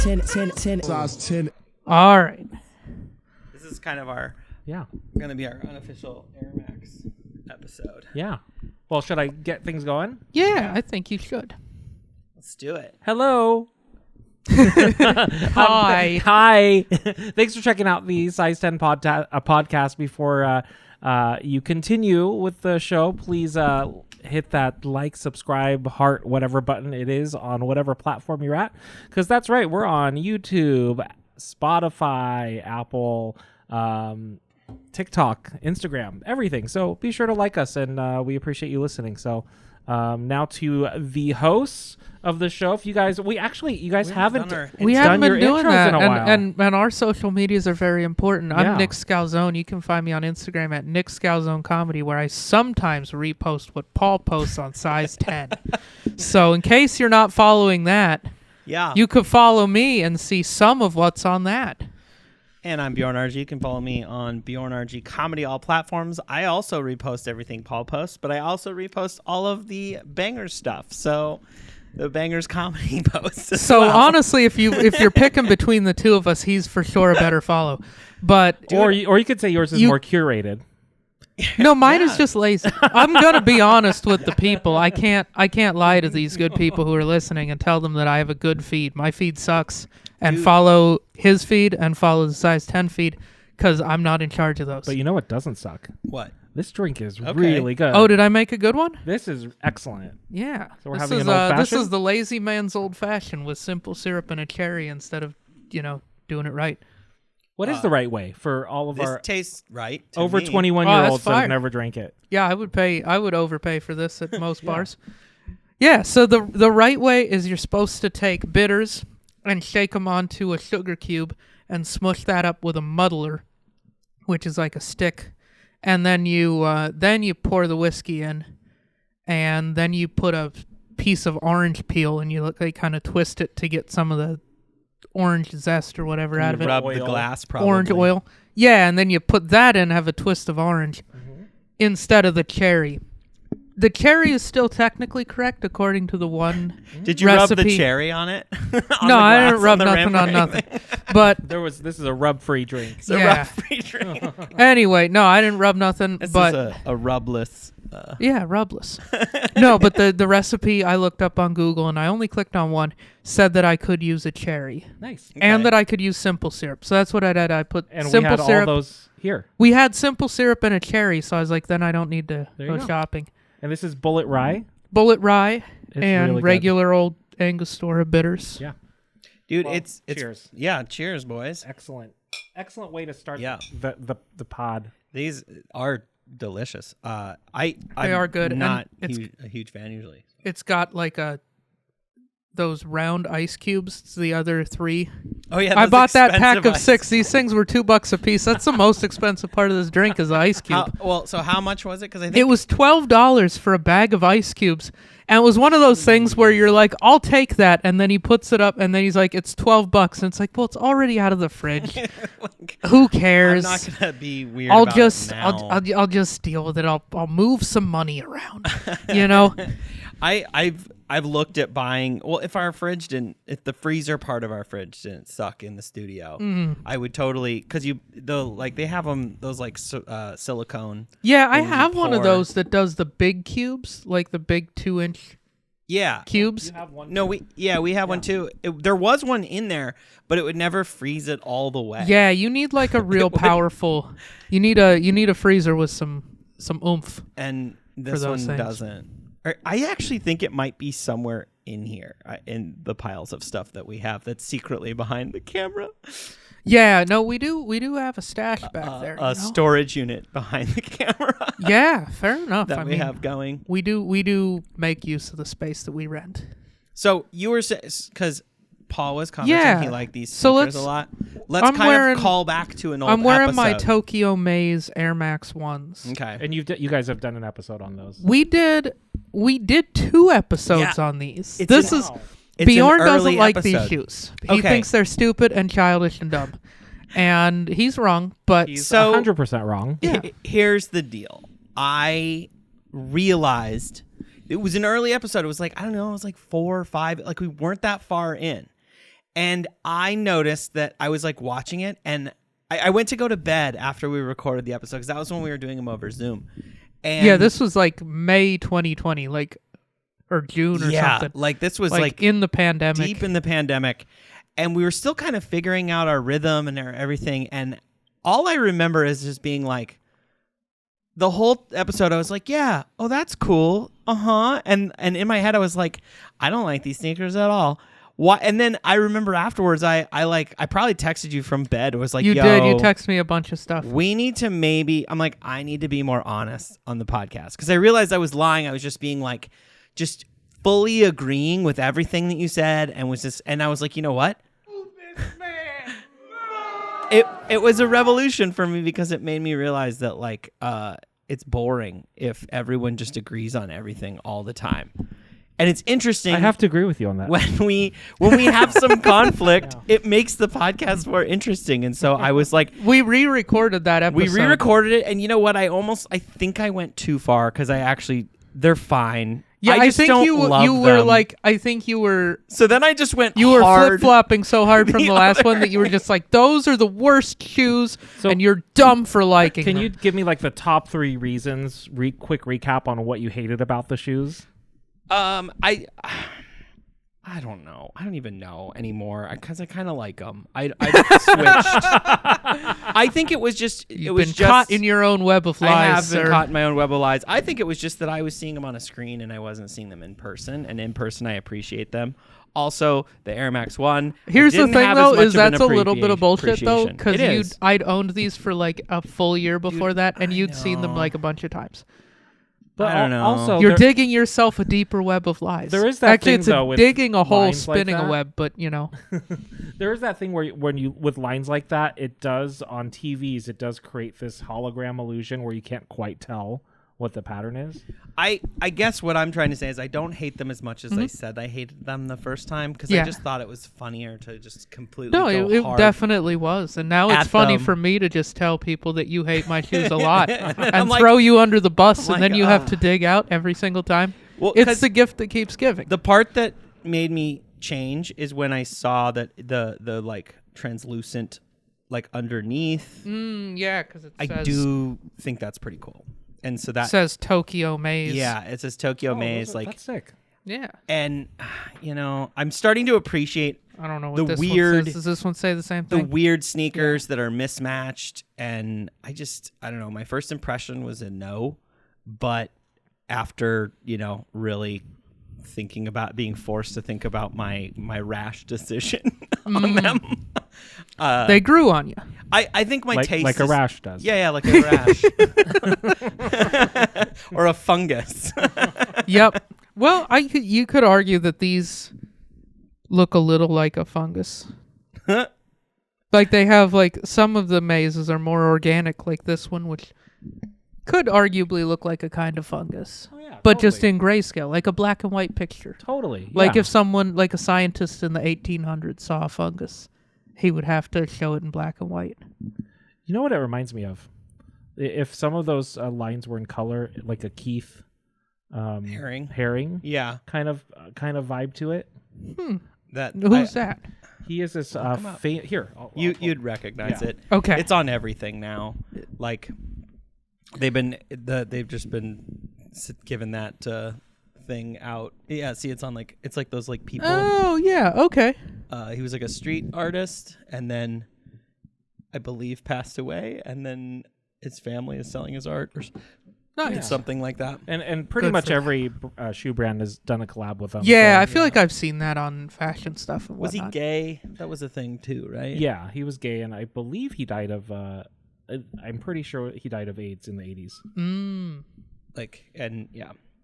Size 10. All right. This is kind of our going to be our unofficial AirMax episode. Yeah. Well, should I get things going? Yeah, I think you should. Let's do it. Hello. Hi. Hi. Thanks for checking out the Size 10 podcast. Before you continue with the show, please hit that like, subscribe, heart, whatever button it is on whatever platform you're at. Because that's right, we're on YouTube, Spotify, Apple, TikTok, Instagram, everything. So be sure to like us, and we appreciate you listening. So now to the hosts of the show. If you guys, you guys haven't been your doing intros that, in a while. and our social medias are very important. Yeah. I'm Nick Scalzone. You can find me on Instagram at Nick Scalzone Comedy, where I sometimes repost what Paul posts on Size 10. So in case you're not following that, you could follow me and see some of what's on that. And I'm Bjorn RG. You can follow me on Bjorn RG Comedy, all platforms. I also repost everything Paul posts, but I also repost all of the Bangers stuff. So the Bangers comedy posts. So honestly, if you're picking between the two of us, he's for sure a better follow. But or you could say yours is more curated. No, mine is just lazy. I'm gonna be honest with the people. I can't lie to these good people who are listening and tell them that I have a good feed. My feed sucks, and follow his feed and follow the Size 10 feed, because I'm not in charge of those. But you know what doesn't suck? What? This drink is really good. Oh, did I make a good one? This is excellent. Yeah. So we're having an old-fashioned? This is the lazy man's old-fashioned with simple syrup and a cherry instead of, doing it right. What is the right way for all of our... This tastes right to over me. 21-year-olds that have never drank it? Yeah, I would overpay for this at most bars. Yeah, so the right way is you're supposed to take bitters and shake them onto a sugar cube and smush that up with a muddler, which is like a stick. And then you pour the whiskey in, and then you put a piece of orange peel and you kind of twist it to get some of the orange zest or whatever out of it. Rub the glass, probably. Orange oil. Yeah, and then you put that in, have a twist of orange instead of the cherry. The cherry is still technically correct according to the one Did you recipe. rub the cherry on it? No, I didn't rub nothing on nothing. But this is a rub-free drink. It's a rub-free drink. Anyway, no, I didn't rub nothing. This but is a rubless. Yeah, rubless. No, but the recipe I looked up on Google, and I only clicked on one, said that I could use a cherry. Nice. Okay. And that I could use simple syrup. So that's what I did. I put and simple syrup. we had all those here. We had simple syrup and a cherry, so I was like, then I don't need to go shopping. And this is Bullet Rye? Bullet Rye and really regular old Angostura bitters. Yeah. Dude, well, it's cheers. Yeah, cheers, boys. Excellent way to start the pod. These are delicious. They are good. Not a huge fan usually. It's got like those round ice cubes. It's the other three. Oh yeah, I bought that pack of ice. 6. These things were $2 a piece. That's the most expensive part of this drink is the ice cube. So how much was it? Because I think it was $12 for a bag of ice cubes, and it was one of those things where you're like, "I'll take that," and then he puts it up, and then he's like, "It's $12," and it's like, "Well, it's already out of the fridge. Who cares?" I'm not gonna be weird. I'll just deal with it. I'll move some money around. I've looked at buying. Well, if the freezer part of our fridge didn't suck in the studio, I would totally they have them those silicone. Yeah, I have one of those that does the big cubes, like the big 2-inch. Yeah, cubes. You have one. No, we have one too. There was one in there, but it would never freeze it all the way. Yeah, you need like a real powerful. You need a freezer with some oomph. And this one doesn't. I actually think it might be somewhere in here, in the piles of stuff that we have that's secretly behind the camera. Yeah, no, we do have a stash back there. A storage unit behind the camera. Yeah, fair enough. That we have going. We do make use of the space that we rent. So you were saying, because Paul was commenting he liked these sneakers a lot. Let's call back to an old episode. I'm wearing my Tokyo Maze AirMax 1s. Okay. And you guys have done an episode on those. We did 2 episodes on these. It's Bjorn an doesn't like episode. these shoes. He thinks they're stupid and childish and dumb. And he's wrong, but... He's 100% wrong. Yeah. Here's the deal. I realized... It was an early episode. It was like, I don't know, it was like 4 or 5. Like, we weren't that far in. And I noticed that I was like watching it, and I went to go to bed after we recorded the episode because that was when we were doing them over Zoom. And yeah, this was like May 2020, like, or June or something. Like this was like in the pandemic. deep in the pandemic, and we were still kind of figuring out our rhythm and everything. And all I remember is just being like, the whole episode, I was like, yeah, oh, that's cool, and in my head, I was like, I don't like these sneakers at all. Why? And then I remember afterwards, I probably texted you from bed. It was like, you yo, did. You texted me a bunch of stuff. we need to I need to be more honest on the podcast because I realized I was lying. I was just being like, just fully agreeing with everything that you said, and I was like, you know what? It was a revolution for me because it made me realize that like it's boring if everyone just agrees on everything all the time. And it's interesting. I have to agree with you on that. When we have some conflict, it makes the podcast more interesting. And so I was like, we re-recorded that episode. we re-recorded it, and you know what? I think I went too far because they're fine. Yeah, I just think don't you love were them. like, I think you were. So then I just went. You were hard. flip-flopping so hard from the the last other one that you were just like, those are the worst shoes, So- and you're dumb for liking Can them. you give me like the top 3 reasons, quick recap on what you hated about the shoes? I don't know. I don't even know anymore because I kind of like them. I switched. I think it was just You've been caught in your own web of lies, I have sir. been caught in my own web of lies. I think it was just that I was seeing them on a screen and I wasn't seeing them in person. And in person, I appreciate them. Also, the AirMax 1. Here's the didn't thing, have though, as much is of an that's a little bit of bullshit, though, appreciation. because It is. I'd owned these for like a full year before that, and you'd seen them know. like a bunch of times. But I don't know. Also, You're there- digging yourself a deeper web of lies. There is that Actually, thing, it's though, with digging a hole, lines like spinning a that. web, but you know. there is that thing where when you with lines like that, it does on TVs. It does create this hologram illusion where you can't quite tell what the pattern is. I guess what I'm trying to say is I don't hate them as much as I said I hated them the first time because I Yeah. just thought it was funnier to just completely No, go it hard. definitely was. And now it's at funny them. for me to just tell people that you hate my shoes a lot I'm and like- throw you under the bus, I'm and then like, you have to dig out every single time. Well, 'cause It's the gift that keeps giving. the part that made me change is when I saw that the like translucent like underneath. Yeah, because it I says, do think that's pretty cool. And so that says Tokyo Maze. yeah, it says Tokyo Maze like That's sick. Yeah. and you know, I'm starting to appreciate I don't know what the this weird- one says. Does this one say the same the thing? weird sneakers that are mismatched, and I don't know, my first impression was a no, but after, you know, really thinking about being forced to think about my rash decision on them, They grew on you. I think my taste like a is- rash does. Yeah, like a rash or a fungus. Yep. Well, you could argue that these look a little like a fungus. Like they have like some of the mazes are more organic, like this one, which could arguably look like a kind of fungus, Oh, yeah, but just totally. in grayscale, like a black and white picture. Totally. Like yeah. if someone, like a scientist in the 1800s saw a fungus, he would have to show it in black and white. You know what it reminds me of? If some of those lines were in color, like a Keith herring Yeah, kind of vibe to it. Who's that? He is this here. You'd recognize Yeah. it. Okay. It's on everything now. Like they've just been given that thing out. Yeah, see, it's on it's like those like people. Oh, yeah. Okay. He was like a street artist, and then I believe passed away, and then his family is selling his art or Nice. something like that. And pretty Good much for every shoe brand has done a collab with them. Yeah, so- I feel like I've seen that on fashion stuff and Was he whatnot. gay? That was a thing too, right? Yeah, he was gay, and I believe he died of. I'm pretty sure he died of AIDS in the 80s.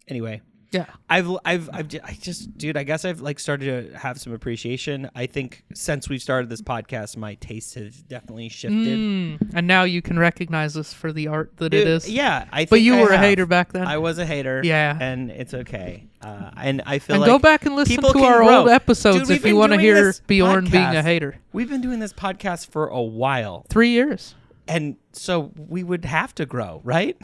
Anyway, Yeah. I just, dude, I guess I've started to have some appreciation. I think since we've started this podcast, my taste has definitely shifted. And now you can recognize us for the art that it is. Yeah, I think But you I were a have. hater back then. I was a hater. Yeah. And it's okay. And I feel And like go back and listen people to can our grow. old episodes Dude, we've if you been want to doing hear this Bjorn being a podcast. hater. We've been doing this podcast for a while. 3 years. And so we would have to grow, right?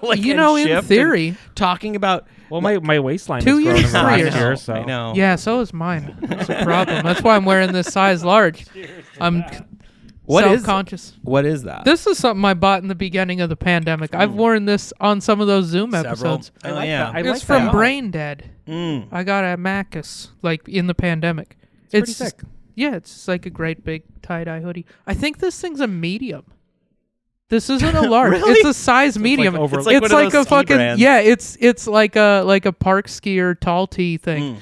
You and know, in shift and theory. talking about Well, my waistline 2 is growing years, in the 3 last years. year, so I know. Yeah, so is mine. That's a problem. That's why I'm wearing this size large. I'm What is self-conscious. What is that? This is something I bought in the beginning of the pandemic. I've worn this on some of those Zoom episodes. I Oh, like yeah. that. I It's like from that. Brain Dead. Mm. I got it at Macus, like in the pandemic. It's pretty sick. Yeah, it's just like a great big tie-dye hoodie. I think this thing's a medium. This isn't a large. Really? It's a size medium. over- It's like one of like those a ski fucking brands. yeah. It's like a park skier tall tee thing.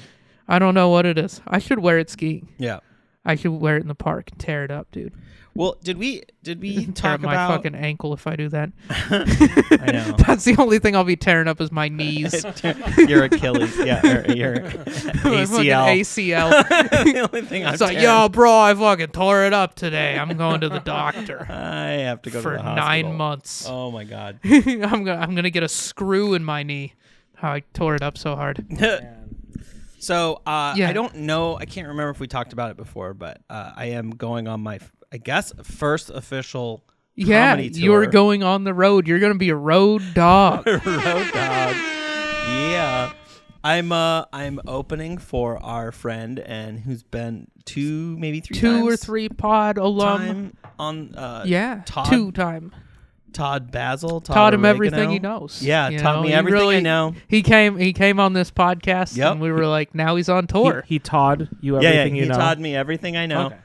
I don't know what it is. I should wear it skiing. Yeah. I should wear it in the park and tear it up, dude. Well, did we Tear talk up my about? fucking ankle if I do that. I know. That's the only thing I'll be tearing up is my knees. Your Achilles, yeah, or your My fucking ACL. ACL. The only thing I'm It's like, tearing. yo, bro, I fucking tore it up today. I'm going to the doctor I have to go for to the hospital. 9 months. Oh my god. I'm gonna get a screw in my knee. How I tore it up so hard. So Yeah. I don't know. I can't remember if we talked about it before, but I am going on my, I guess, first official Yeah, comedy tour. you're going on the road. You're gonna be a road dog. Road dog. Yeah. I'm opening for our friend and who's been maybe three Two times or three pod alum. time on Yeah, Todd, 2-time. Todd Basil. Taught him Oregano. everything he knows. Yeah, You taught know, me he everything I really- know. He came on this podcast, Yep. and we were like, now he's on tour. He taught you Yeah, everything he you know. taught me everything I know. Okay.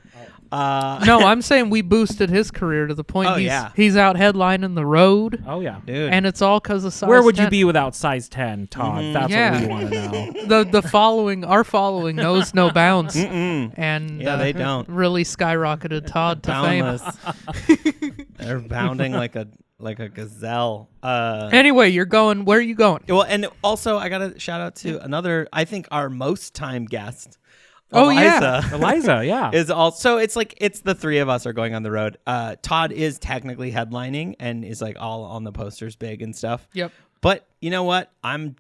No, I'm saying we boosted his career to the point Oh, yeah. he's out headlining the road, Oh yeah. Dude. and it's all because of size. Where would you 10. be without size 10, Todd? That's Yeah. what we want to know. Our following knows no bounds, Mm-mm. and Yeah, they don't. really skyrocketed Todd to Boundless. fame. They're bounding like a gazelle. Anyway, you're going. Where are you going? Well, and also I gotta shout out to another. I think our most time guest. Oh, Eliza, yeah. Eliza, yeah. is also. It's like it's the three of us are going on the road. Todd is technically headlining and is like all on the posters, big and stuff. Yep. But you know what? I'm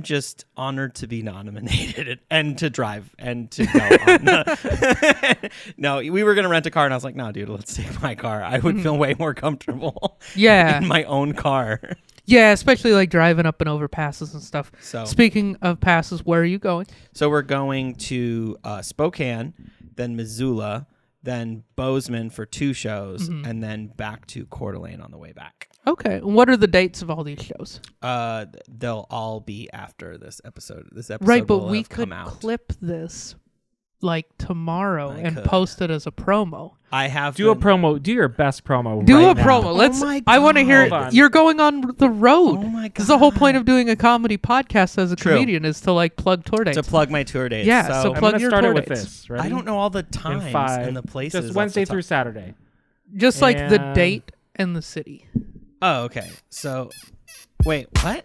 just honored to be nominated and to drive and to go on. No, we were gonna rent a car, and I was like, no, dude, let's take my car. I would feel way more comfortable Yeah. in my own car. Yeah, especially like driving up and over passes and stuff. So Speaking of passes, where are you going? So we're going to Spokane, then Missoula, then Bozeman for 2 shows, and then back to Coeur d'Alene on the way back. Okay. And what are the dates of all these shows? They'll all be after this episode. This episode Right, but will we have could come out. clip this like tomorrow I and could. post it as a promo. I have Do a been- promo. Do your best promo. Do right a now. promo. Let's. my I want to God. hear. Hold on. You're going on the road. Oh my Because the whole God. point of doing a comedy podcast as a True. comedian is to like plug tour dates. to plug my tour dates. Yeah, so I'm plug gonna your start tour it with dates. this. Ready? I don't know all the In times 5. and the places. Just off Wednesday the top. through Saturday. Just like the And- date and the city. Oh, okay. So, wait, what?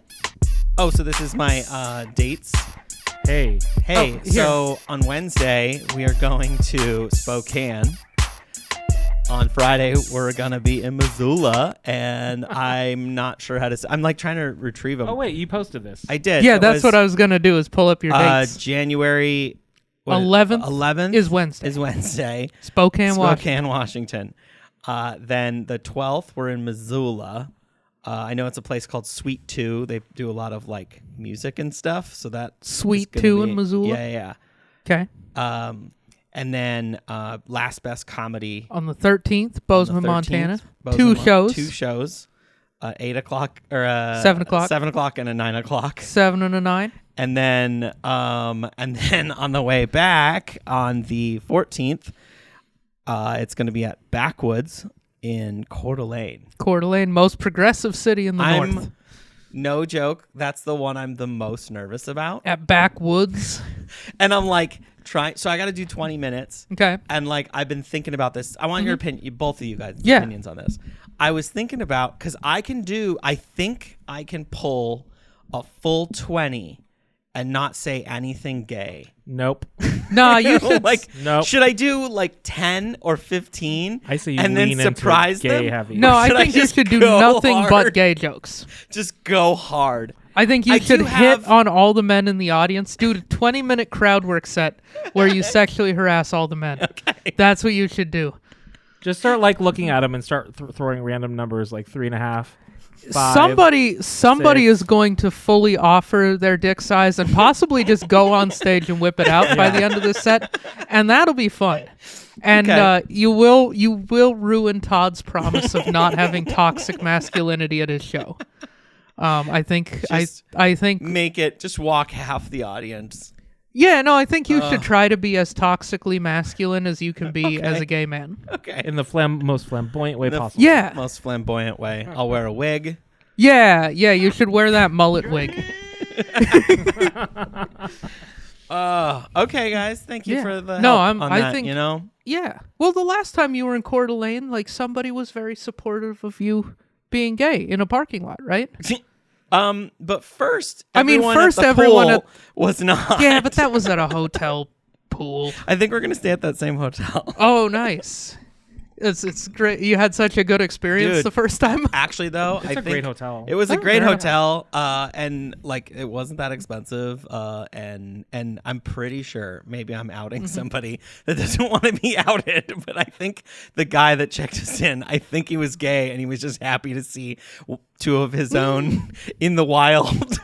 Oh, so this is my dates. Hey. Hey, Oh, here. so on Wednesday, we are going to Spokane. On Friday, we're going to be in Missoula, and I'm not sure how to say. I'm like trying to retrieve them. Oh wait, you posted this. I did. Yeah, It that's was, what I was gonna do is pull up your dates. January 11th 11th is Wednesday. Is Wednesday. Spokane, Washington. Spokane, Washington. Then the 12th, we're in Missoula. I know it's a place called Sweet 2. They do a lot of like music and stuff. So that Sweet 2 in Missoula? Yeah. Okay. And then Last Best Comedy. On the 13th, Bozeman, on the 13th, Montana. Bozeman, 2 shows. 2 shows. 8 o'clock or 7 o'clock. 7 o'clock and a 9 o'clock. 7 and a 9. And then on the way back on the 14th, it's going to be at Backwoods in Coeur d'Alene. Coeur d'Alene, most progressive city in the north. No joke, that's the one I'm the most nervous about. At Backwoods. And I'm like trying, so I got to do 20 minutes. Okay. And like I've been thinking about this. I want your opinion, both of you guys' Yeah. opinions on this. I was thinking about because I think I can pull a full 20 and not say anything gay. Nope. Nah, you should. Like, Nope. should I do like 10 or 15? I say you and lean then surprise into gay them? heavy. No, I should I think you just should do go nothing but hard? gay jokes. Just go hard. I think you I should do hit have- on all the men in the audience. Do a 20-minute crowd work set where you sexually harass all the men. Okay. That's what you should do. Just start like looking at them and start throwing random numbers like 3.5. 5, somebody 6. is going to fully offer their dick size and possibly just go on stage and whip it out by the end of this set, and that'll be fun. And you will ruin Todd's promise of not having toxic masculinity at his show. I think make it just walk half the audience. Yeah, no, I think you should try to be as toxically masculine as you can be as a gay man. Okay. In the most flamboyant way possible. Yeah. Most flamboyant way. I'll wear a wig. Yeah, you should wear that mullet wig. Okay, guys. Thank you for the No, help on I that, think you know? Yeah. Well, the last time you were in Coeur d'Alene, like somebody was very supportive of you being gay in a parking lot, right? But first, everyone was not. Yeah, but that was at a hotel pool. I think we're gonna stay at that same hotel. Oh, nice. It's great. You had such a good experience the first time. Actually, though, It's a great hotel. It was a great hotel, and like it wasn't that expensive. And I'm pretty sure maybe I'm outing somebody that doesn't want to be outed, but I think the guy that checked us in, I think he was gay, and he was just happy to see two of his own in the wild.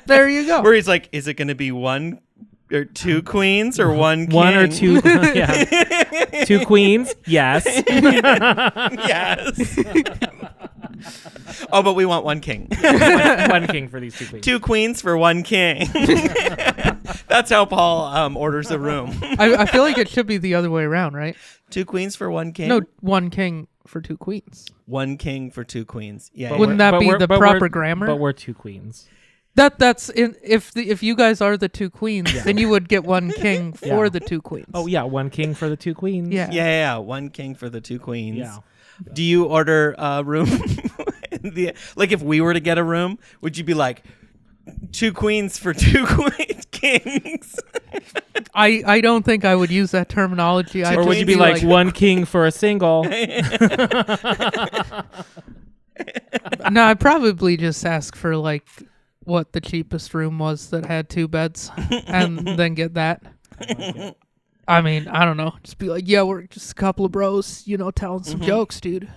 There you go. Where he's like, is it going to be one or two queens or one king? One or two. Yeah. 2 queens. Yes. Yes. Oh, but we want one king. One king for these 2 queens. 2 queens for 1 king. That's how Paul orders a room. I feel like it should be the other way around, right? 2 queens for 1 king? No, 1 king for 2 queens. 1 king for 2 queens. Yeah. But Wouldn't that be the proper grammar? But we're 2 queens. That's in if you guys are the 2 queens, then you would get 1 king for the 2 queens. Oh yeah, 1 king for the 2 queens. Yeah. 1 king for the 2 queens. Yeah. Do you order a room? Like if we were to get a room, would you be like 2 queens for 2 kings? I don't think I would use that terminology. Or would you be like 1 king for a single? No, I'd probably just ask for like what the cheapest room was that had 2 beds and then get that. I mean, I don't know. Just be like, yeah, we're just a couple of bros, telling some jokes, dude.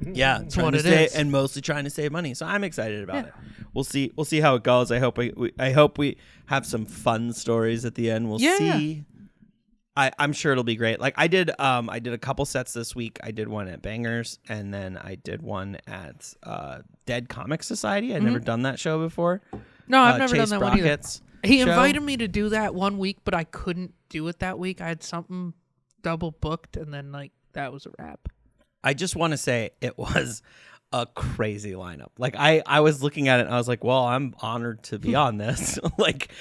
Yeah, that's what it is. And mostly trying to save money. So I'm excited about it. We'll see how it goes. I hope we have some fun stories at the end. We'll see. I'm sure it'll be great. Like I did a couple sets this week. I did one at Bangers, and then I did one at Dead Comic Society. I'd never done that show before. No, I've never Chase done that one either. He show. invited me to do that one week, but I couldn't do it that week. I had something double booked, and then that was a wrap. I just want to say it was a crazy lineup. Like I was looking at it, and I was like, well, I'm honored to be on this.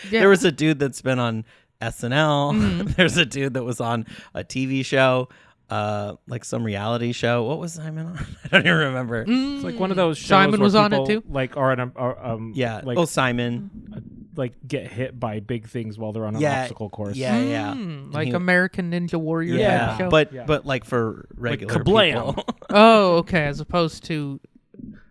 There was a dude that's been on SNL. There's a dude that was on a TV show, like some reality show. What was Simon on? I don't even remember. It's like one of those shows Simon where was on it people, too? Like are in Yeah. like, Simon. Like get hit by big things while they're on an obstacle course. Yeah. Like American Ninja Warrior type show. But like for regular kablam. people. Oh, okay. As opposed to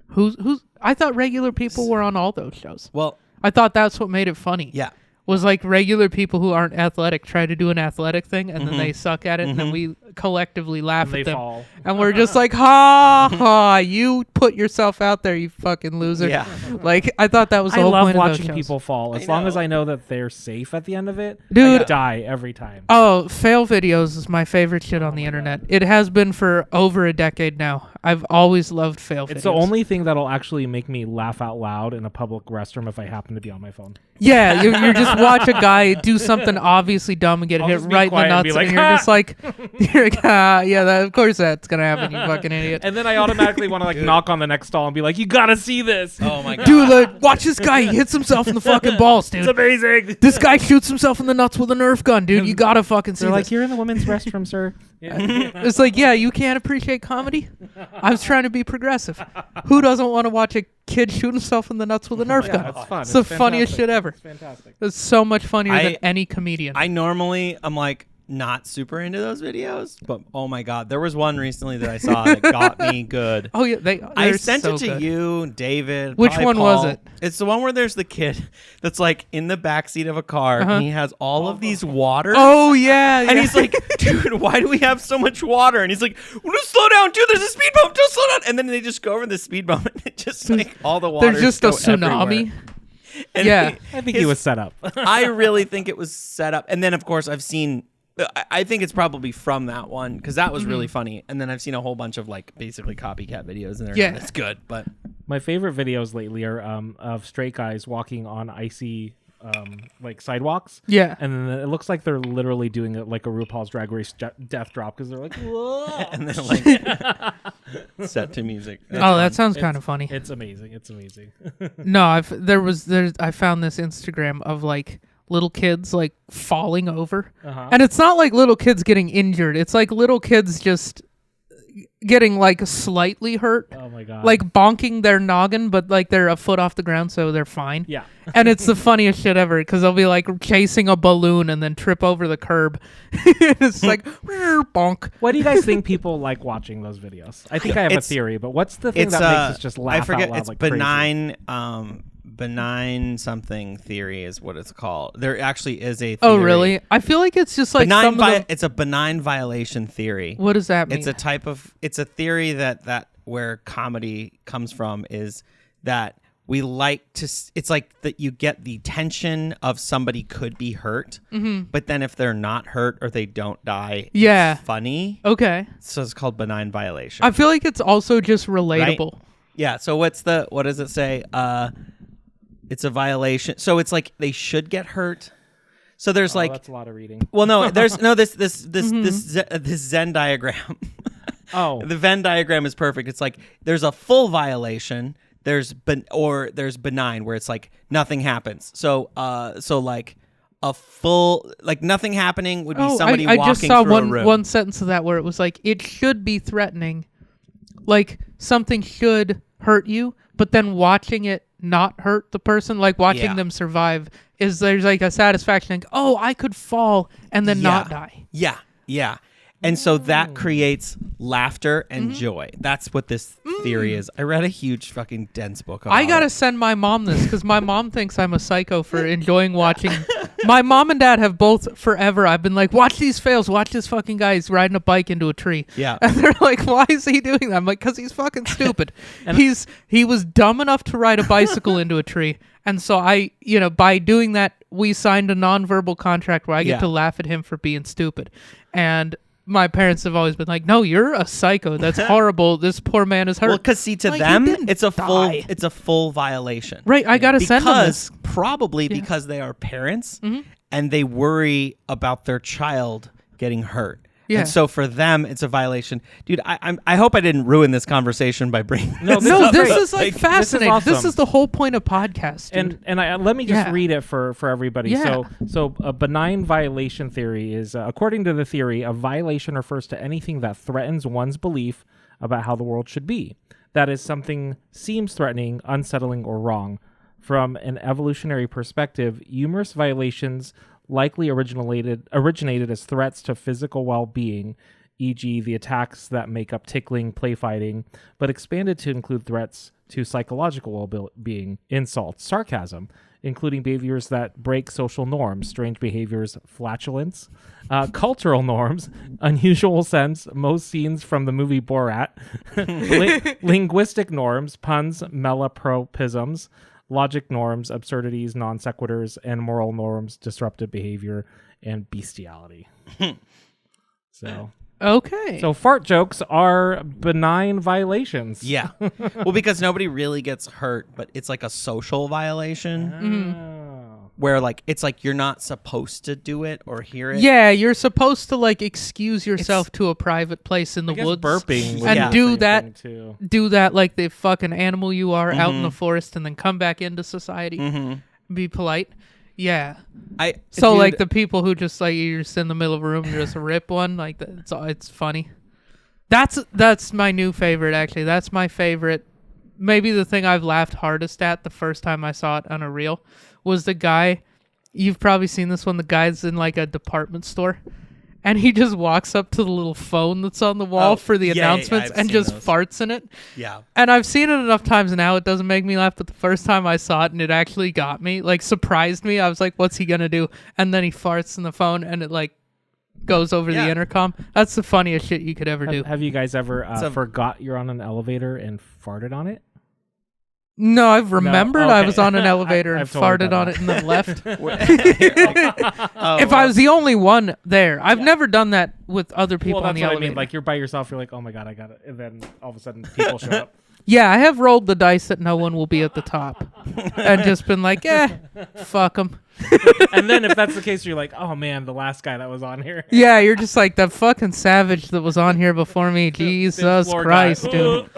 who's I thought regular people were on all those shows. Well, I thought that's what made it funny. yeah. Was like regular people who aren't athletic try to do an athletic thing and then they suck at it and then we collectively laugh They at them. fall. And we're just like, ha ha, you put yourself out there, you fucking loser. Yeah. Like I thought that was the I whole love point of those watching shows. people fall. As long as I know that they're safe at the end of it, Dude. I die every time. Oh, fail videos is my favorite shit on the internet. It has been for over a decade now. I've always loved fail videos. It's the only thing that'll actually make me laugh out loud in a public restroom if I happen to be on my phone. Yeah, you just watch a guy do something obviously dumb and get I'll hit just be right in the quiet and nuts, be and, like, you're just like, yeah, of course that's gonna happen, you fucking idiot. And then I automatically want to knock on the next stall and be like, "You gotta see this! Oh my god. Dude, watch this guy. He hits himself in the fucking balls, dude. It's amazing!" This guy shoots himself in the nuts with a Nerf gun, dude. You gotta fucking see They're like, this. "You're in the women's restroom, sir." It's like, yeah, you can't appreciate comedy? I was trying to be progressive. Who doesn't want to watch a kid shoot himself in the nuts with a Nerf gun? It's fun. It's the funniest shit ever. It's fantastic. It's so much funnier I- than any comedian. I'm like, not super into those videos, but oh my god, there was one recently that I saw that got me good. Oh yeah, I sent so it to good. you, David. Which probably one Paul. was it? It's the one where there's the kid that's like in the backseat of a car and he has all of these waters. Oh yeah, And he's like, dude, why do we have so much water? And he's like, well, just slow down, dude. There's a speed bump. Just slow down. And then they just go over the speed bump and it just like all the water. there's just a tsunami. Everywhere. And Yeah. I think he was set up. I really think it was set up. And then, of course, I've seen. I think it's probably from that one because that was really funny. And then I've seen a whole bunch of like basically copycat videos in there. Yeah. It's good, but My favorite videos lately are of straight guys walking on icy like sidewalks. Yeah. And then it looks like they're literally doing it like a RuPaul's Drag Race death drop because they're like, whoa. and then like set to music. That sounds kind of funny. It's amazing. It's amazing. No, I found this Instagram of like little kids like falling over, and it's not like little kids getting injured. It's like little kids just getting like slightly hurt, Oh my god. like bonking their noggin, but like they're a foot off the ground, so they're fine. Yeah. And it's the funniest shit ever because they'll be like chasing a balloon and then trip over the curb. It's like bonk. Why do you guys think people like watching those videos? I think I have a theory, but what's the thing that makes us just laugh I forget. out loud It's like crazy? benign something theory is what it's called. There actually is a theory. Oh really? I feel like it's just like benign some of the, it's a benign violation theory. what does that mean? It's a theory that where comedy comes from is that we like to it's like that you get the tension of somebody could be hurt, but then if they're not hurt or they don't die, Yeah. it's funny. Okay. So it's called benign violation. I feel like it's also just relatable. Yeah, so what does it say? It's a violation. So it's like they should get hurt. So there's like that's a lot of reading. well no, there's no this Zen diagram. Oh. The Venn diagram is perfect. It's like there's a full violation, there's benign where it's like nothing happens. So like a full like nothing happening would be somebody I walking just saw through a room. one sentence of that where it was like it should be threatening, like something should hurt you, but then watching it not hurt the person, like watching them survive, there's like a satisfaction. Like, oh, I could fall and then not die. Yeah. And so that creates laughter and joy. That's what this theory is. I read a huge fucking dense book about I gotta it. send my mom this because my mom thinks I'm a psycho for enjoying watching. My mom and dad have both forever. I've been like, watch these fails. Watch this fucking guy. He's riding a bike into a tree. Yeah. And they're like, why is he doing that? I'm like, because he's fucking stupid. He was dumb enough to ride a bicycle into a tree. And so by doing that, we signed a nonverbal contract where I get to laugh at him for being stupid. And my parents have always been like, no, you're a psycho. That's horrible. This poor man is hurt. Well, because see, to Like, them, he didn't it's a die. full violation. Right, I gotta send them this. Because they are parents and they worry about their child getting hurt. Yeah. And so for them, it's a violation. Dude, I hope I didn't ruin this conversation by bringing No, up, this but, is like fascinating. This is, awesome. the whole point of podcast. Dude. And let me just Yeah. read it for everybody. Yeah. So a benign violation theory is, according to the theory, a violation refers to anything that threatens one's belief about how the world should be. That is, something seems threatening, unsettling, or wrong. From an evolutionary perspective, humorous violations likely originated as threats to physical well-being, e.g. the attacks that make up tickling, play fighting, but expanded to include threats to psychological well-being, insults, sarcasm, including behaviors that break social norms, strange behaviors, flatulence, cultural norms, unusual sense, most scenes from the movie Borat, linguistic norms, puns, malapropisms, logic norms, absurdities, non sequiturs, and moral norms, disruptive behavior, and bestiality. So fart jokes are benign violations. Yeah. Well, because nobody really gets hurt, but it's like a social violation where like it's like you're not supposed to do it or hear it. Yeah, you're supposed to like excuse yourself to a private place in the woods burping would and be the do same that. thing, too. Do that like the fucking animal you are out in the forest, and then come back into society. Be polite. Yeah. So like the people who just like you're just in the middle of a room, you just rip one like that. It's funny. That's my new favorite actually. That's my favorite. Maybe the thing I've laughed hardest at the first time I saw it on a reel was the guy. You've probably seen this one. The guy's in like a department store, and he just walks up to the little phone that's on the wall for the announcements I've and seen just those. farts in it. Yeah. And I've seen it enough times now, it doesn't make me laugh, but the first time I saw it and it actually got me, like surprised me. I was like, what's he gonna do? And then he farts in the phone and it like goes over the intercom. That's the funniest shit you could ever do. Have you guys ever forgot you're on an elevator and farted on it? No, I've remembered I okay. was on an elevator and I've totally farted done on that. it and then left. Oh, If I was the only one there, I've never done that with other people Well, on that's the what elevator. I mean. Like you're by yourself, you're like, oh my god, I got it, and then all of a sudden people show up. Yeah, I have rolled the dice that no one will be at the top, and just been like, fuck them. And then if that's the case, you're like, oh man, the last guy that was on here. Yeah, you're just like that fucking savage that was on here before me. Jesus floor Christ, guy. dude.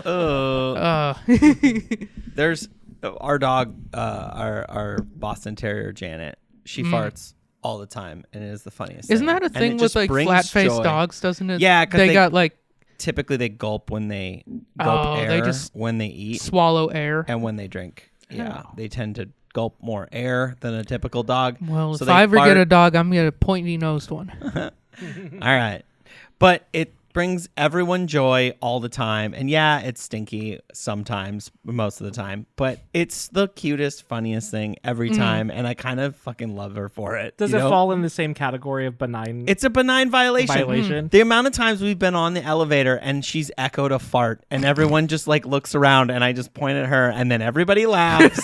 There's our dog, our Boston Terrier Janet. She farts all the time, and it is the funniest. Isn't thing. that a And thing it with just like brings flat-faced joy. dogs? Doesn't it? Yeah, 'cause they they- got like Typically, they gulp when they gulp air they just when they eat swallow air. and when they drink. Yeah, they tend to gulp more air than a typical dog. Well, so if they I ever fart. get a dog, I'm gonna pointy-nosed one. All right. But it brings everyone joy all the time. And yeah, it's stinky sometimes, most of the time. But it's the cutest, funniest thing every time. And I kind of fucking love her for it. Does you it know? fall in the same category of benign? It's a benign violation. The amount of times we've been on the elevator and she's echoed a fart and everyone just like looks around and I just point at her and then everybody laughs.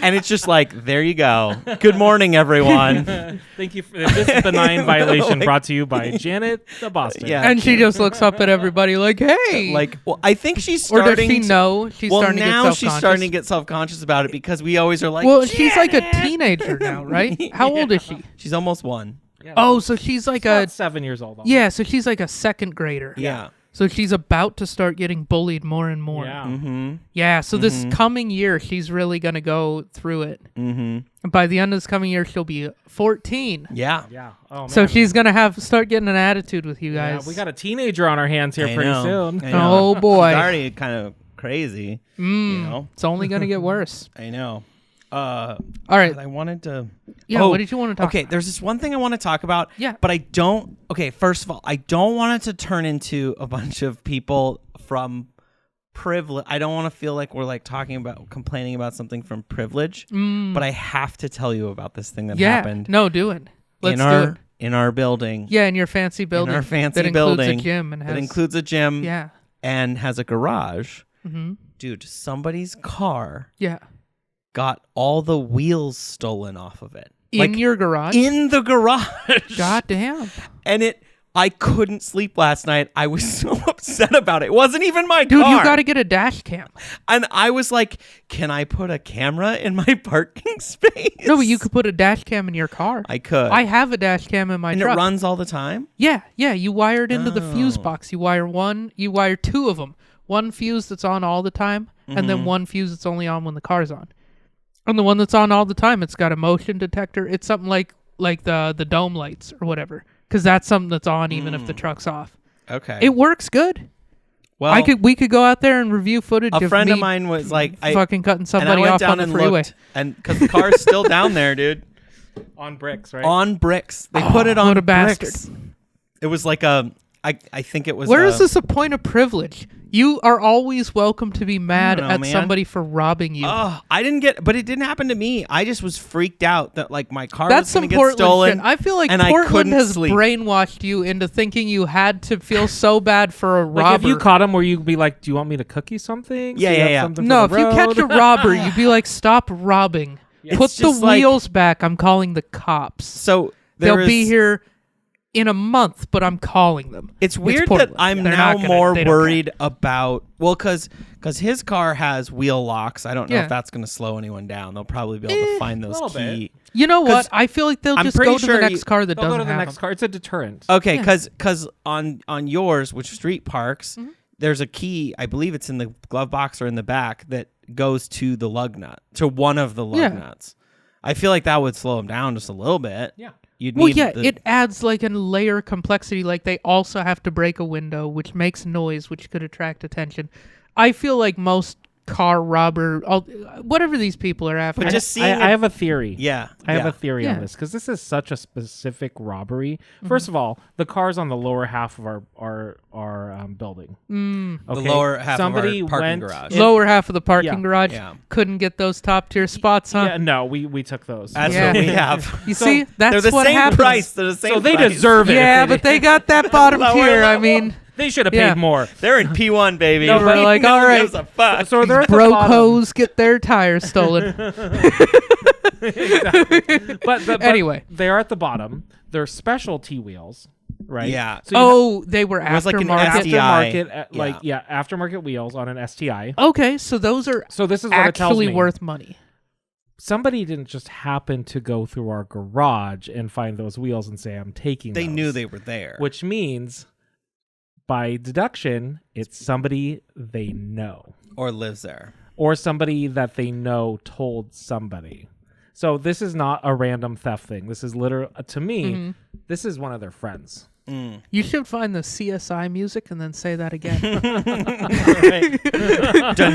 And it's just like, there you go. Good morning, everyone. Thank you for this benign violation brought to you by Janet the Boston. Yeah. And she just looks up at everybody like, "Hey!" Like, well, I think she's or starting does she know she's well, starting to get now self-conscious? she's starting to get self-conscious about it because we always are like, Well, she's like a "Janet!" teenager now, right? How old is she? She's almost one. Yeah, Oh, so she's like about a 7 years old. yeah. So she's like a second grader. Yeah. So she's about to start getting bullied more and more. Yeah. Mm-hmm. Yeah, so this coming year, she's really going to go through it. Mm-hmm. And by the end of this coming year, she'll be 14. Yeah. Yeah. Oh man. So she's going to start getting an attitude with you Yeah, guys. we got a teenager on our hands here I pretty know. soon. I know. Oh, boy. She's already kind of crazy. You know? It's only going to get worse. I know. All right. I wanted to. Yeah, Oh, what did you want to talk Okay, about? there's this one thing I want to talk about. Yeah. But I don't. Okay, first of all, I don't want it to turn into a bunch of people from privilege. I don't want to feel like we're like complaining about something from privilege. But I have to tell you about this thing that Yeah. happened No, do it. Let's in do our it. in our building. Yeah, in your fancy building. In our fancy that includes building a gym and has that includes a gym yeah. and has a garage. Mm-hmm. Dude, somebody's car Yeah. got all the wheels stolen off of it. In your garage? In the garage. God damn. And I couldn't sleep last night. I was so upset about it. It wasn't even my Dude, car. you got to get a dash cam. And I was like, can I put a camera in my parking space? No, but you could put a dash cam in your car. I could. I have a dash cam in my and truck. it runs all the time? Yeah, you wire it into the Oh. fuse box. You wire two of them. One fuse that's on all the time, and Mm-hmm. then one fuse that's only on when the car's on. And the one that's on all the time, it's got a motion detector. It's something like the dome lights or whatever, because that's something that's on even if the truck's off. Okay. It works good. well, We could go out there and review footage. a friend of me mine was like, fucking cutting and I somebody went off down on the and freeway. looked, and because the car's still down there, dude, On bricks, right? on bricks. They put it on what a bricks. bastard. It was like I think it was. Where is this a point of privilege? You are always welcome to be mad know, at man. somebody for robbing you. Oh, I didn't get, but it didn't happen to me. I just was freaked out that like my car That's was some going to get Portland stolen. shit. I feel like and I Portland couldn't has sleep. brainwashed you into thinking you had to feel so bad for a Like robber. if you caught him, where you'd be like, "Do you want me to cook you something? Yeah, So you yeah, have yeah. something for no, if the you catch a road?" robber, you'd be like, "Stop robbing. It's Put the just like- wheels back. I'm calling the cops. So They'll be here in a month, but I'm calling them." It's weird that Portland. I'm They're now not gonna- more they don't care. worried about because his car has wheel locks. I don't know Yeah. if that's going to slow anyone down. They'll probably be able to find those little bit. key. You know 'Cause what? I feel like they'll I'm just pretty go to sure the next car that They'll go doesn't to the have next them. car. It's a deterrent. Okay, Yeah. because on yours, which street parks, there's a key. I believe it's in the glove box or in the back that goes to the lug nut, to one of the lug Yeah. nuts. I feel like that would slow him down just a little bit. Yeah. You'd Well, need yeah, the- it adds like a layer of complexity. Like they also have to break a window, which makes noise, which could attract attention. I feel like most car robber, whatever these people are after. But just seeing I have a theory. yeah, I have a theory Yeah. on this because this is such a specific robbery. First of all, the car's on the lower half of our building. the lower half of our parking garage. Lower half of the parking Yeah. garage. Yeah. Couldn't get those top tier spots, huh? Yeah, no, we took those. That's Yeah. what we have. You see, that's They're the what same happens. price. They're the same. So they price. deserve it. Yeah, if but they got that bottom Lower tier. I level. mean, they should have paid Yeah. more. They're in P1, baby. No, but we're like, No all one right. gives a fuck. So they're at the broke bottom. hoes get their tires stolen. But Anyway. they're at the bottom. They're specialty wheels, right? Yeah. So you They were was like an aftermarket. STI. aftermarket, aftermarket wheels on an STI. Okay, so those are So this is what it tells actually me. worth money. Somebody didn't just happen to go through our garage and find those wheels and say, "I'm taking." They those." knew they were there. which means, by deduction, it's somebody they know. Or lives there. Or somebody that they know told somebody. So this is not a random theft thing. This is literally, to me, this is one of their friends. You should find the CSI music and then say that again. Dun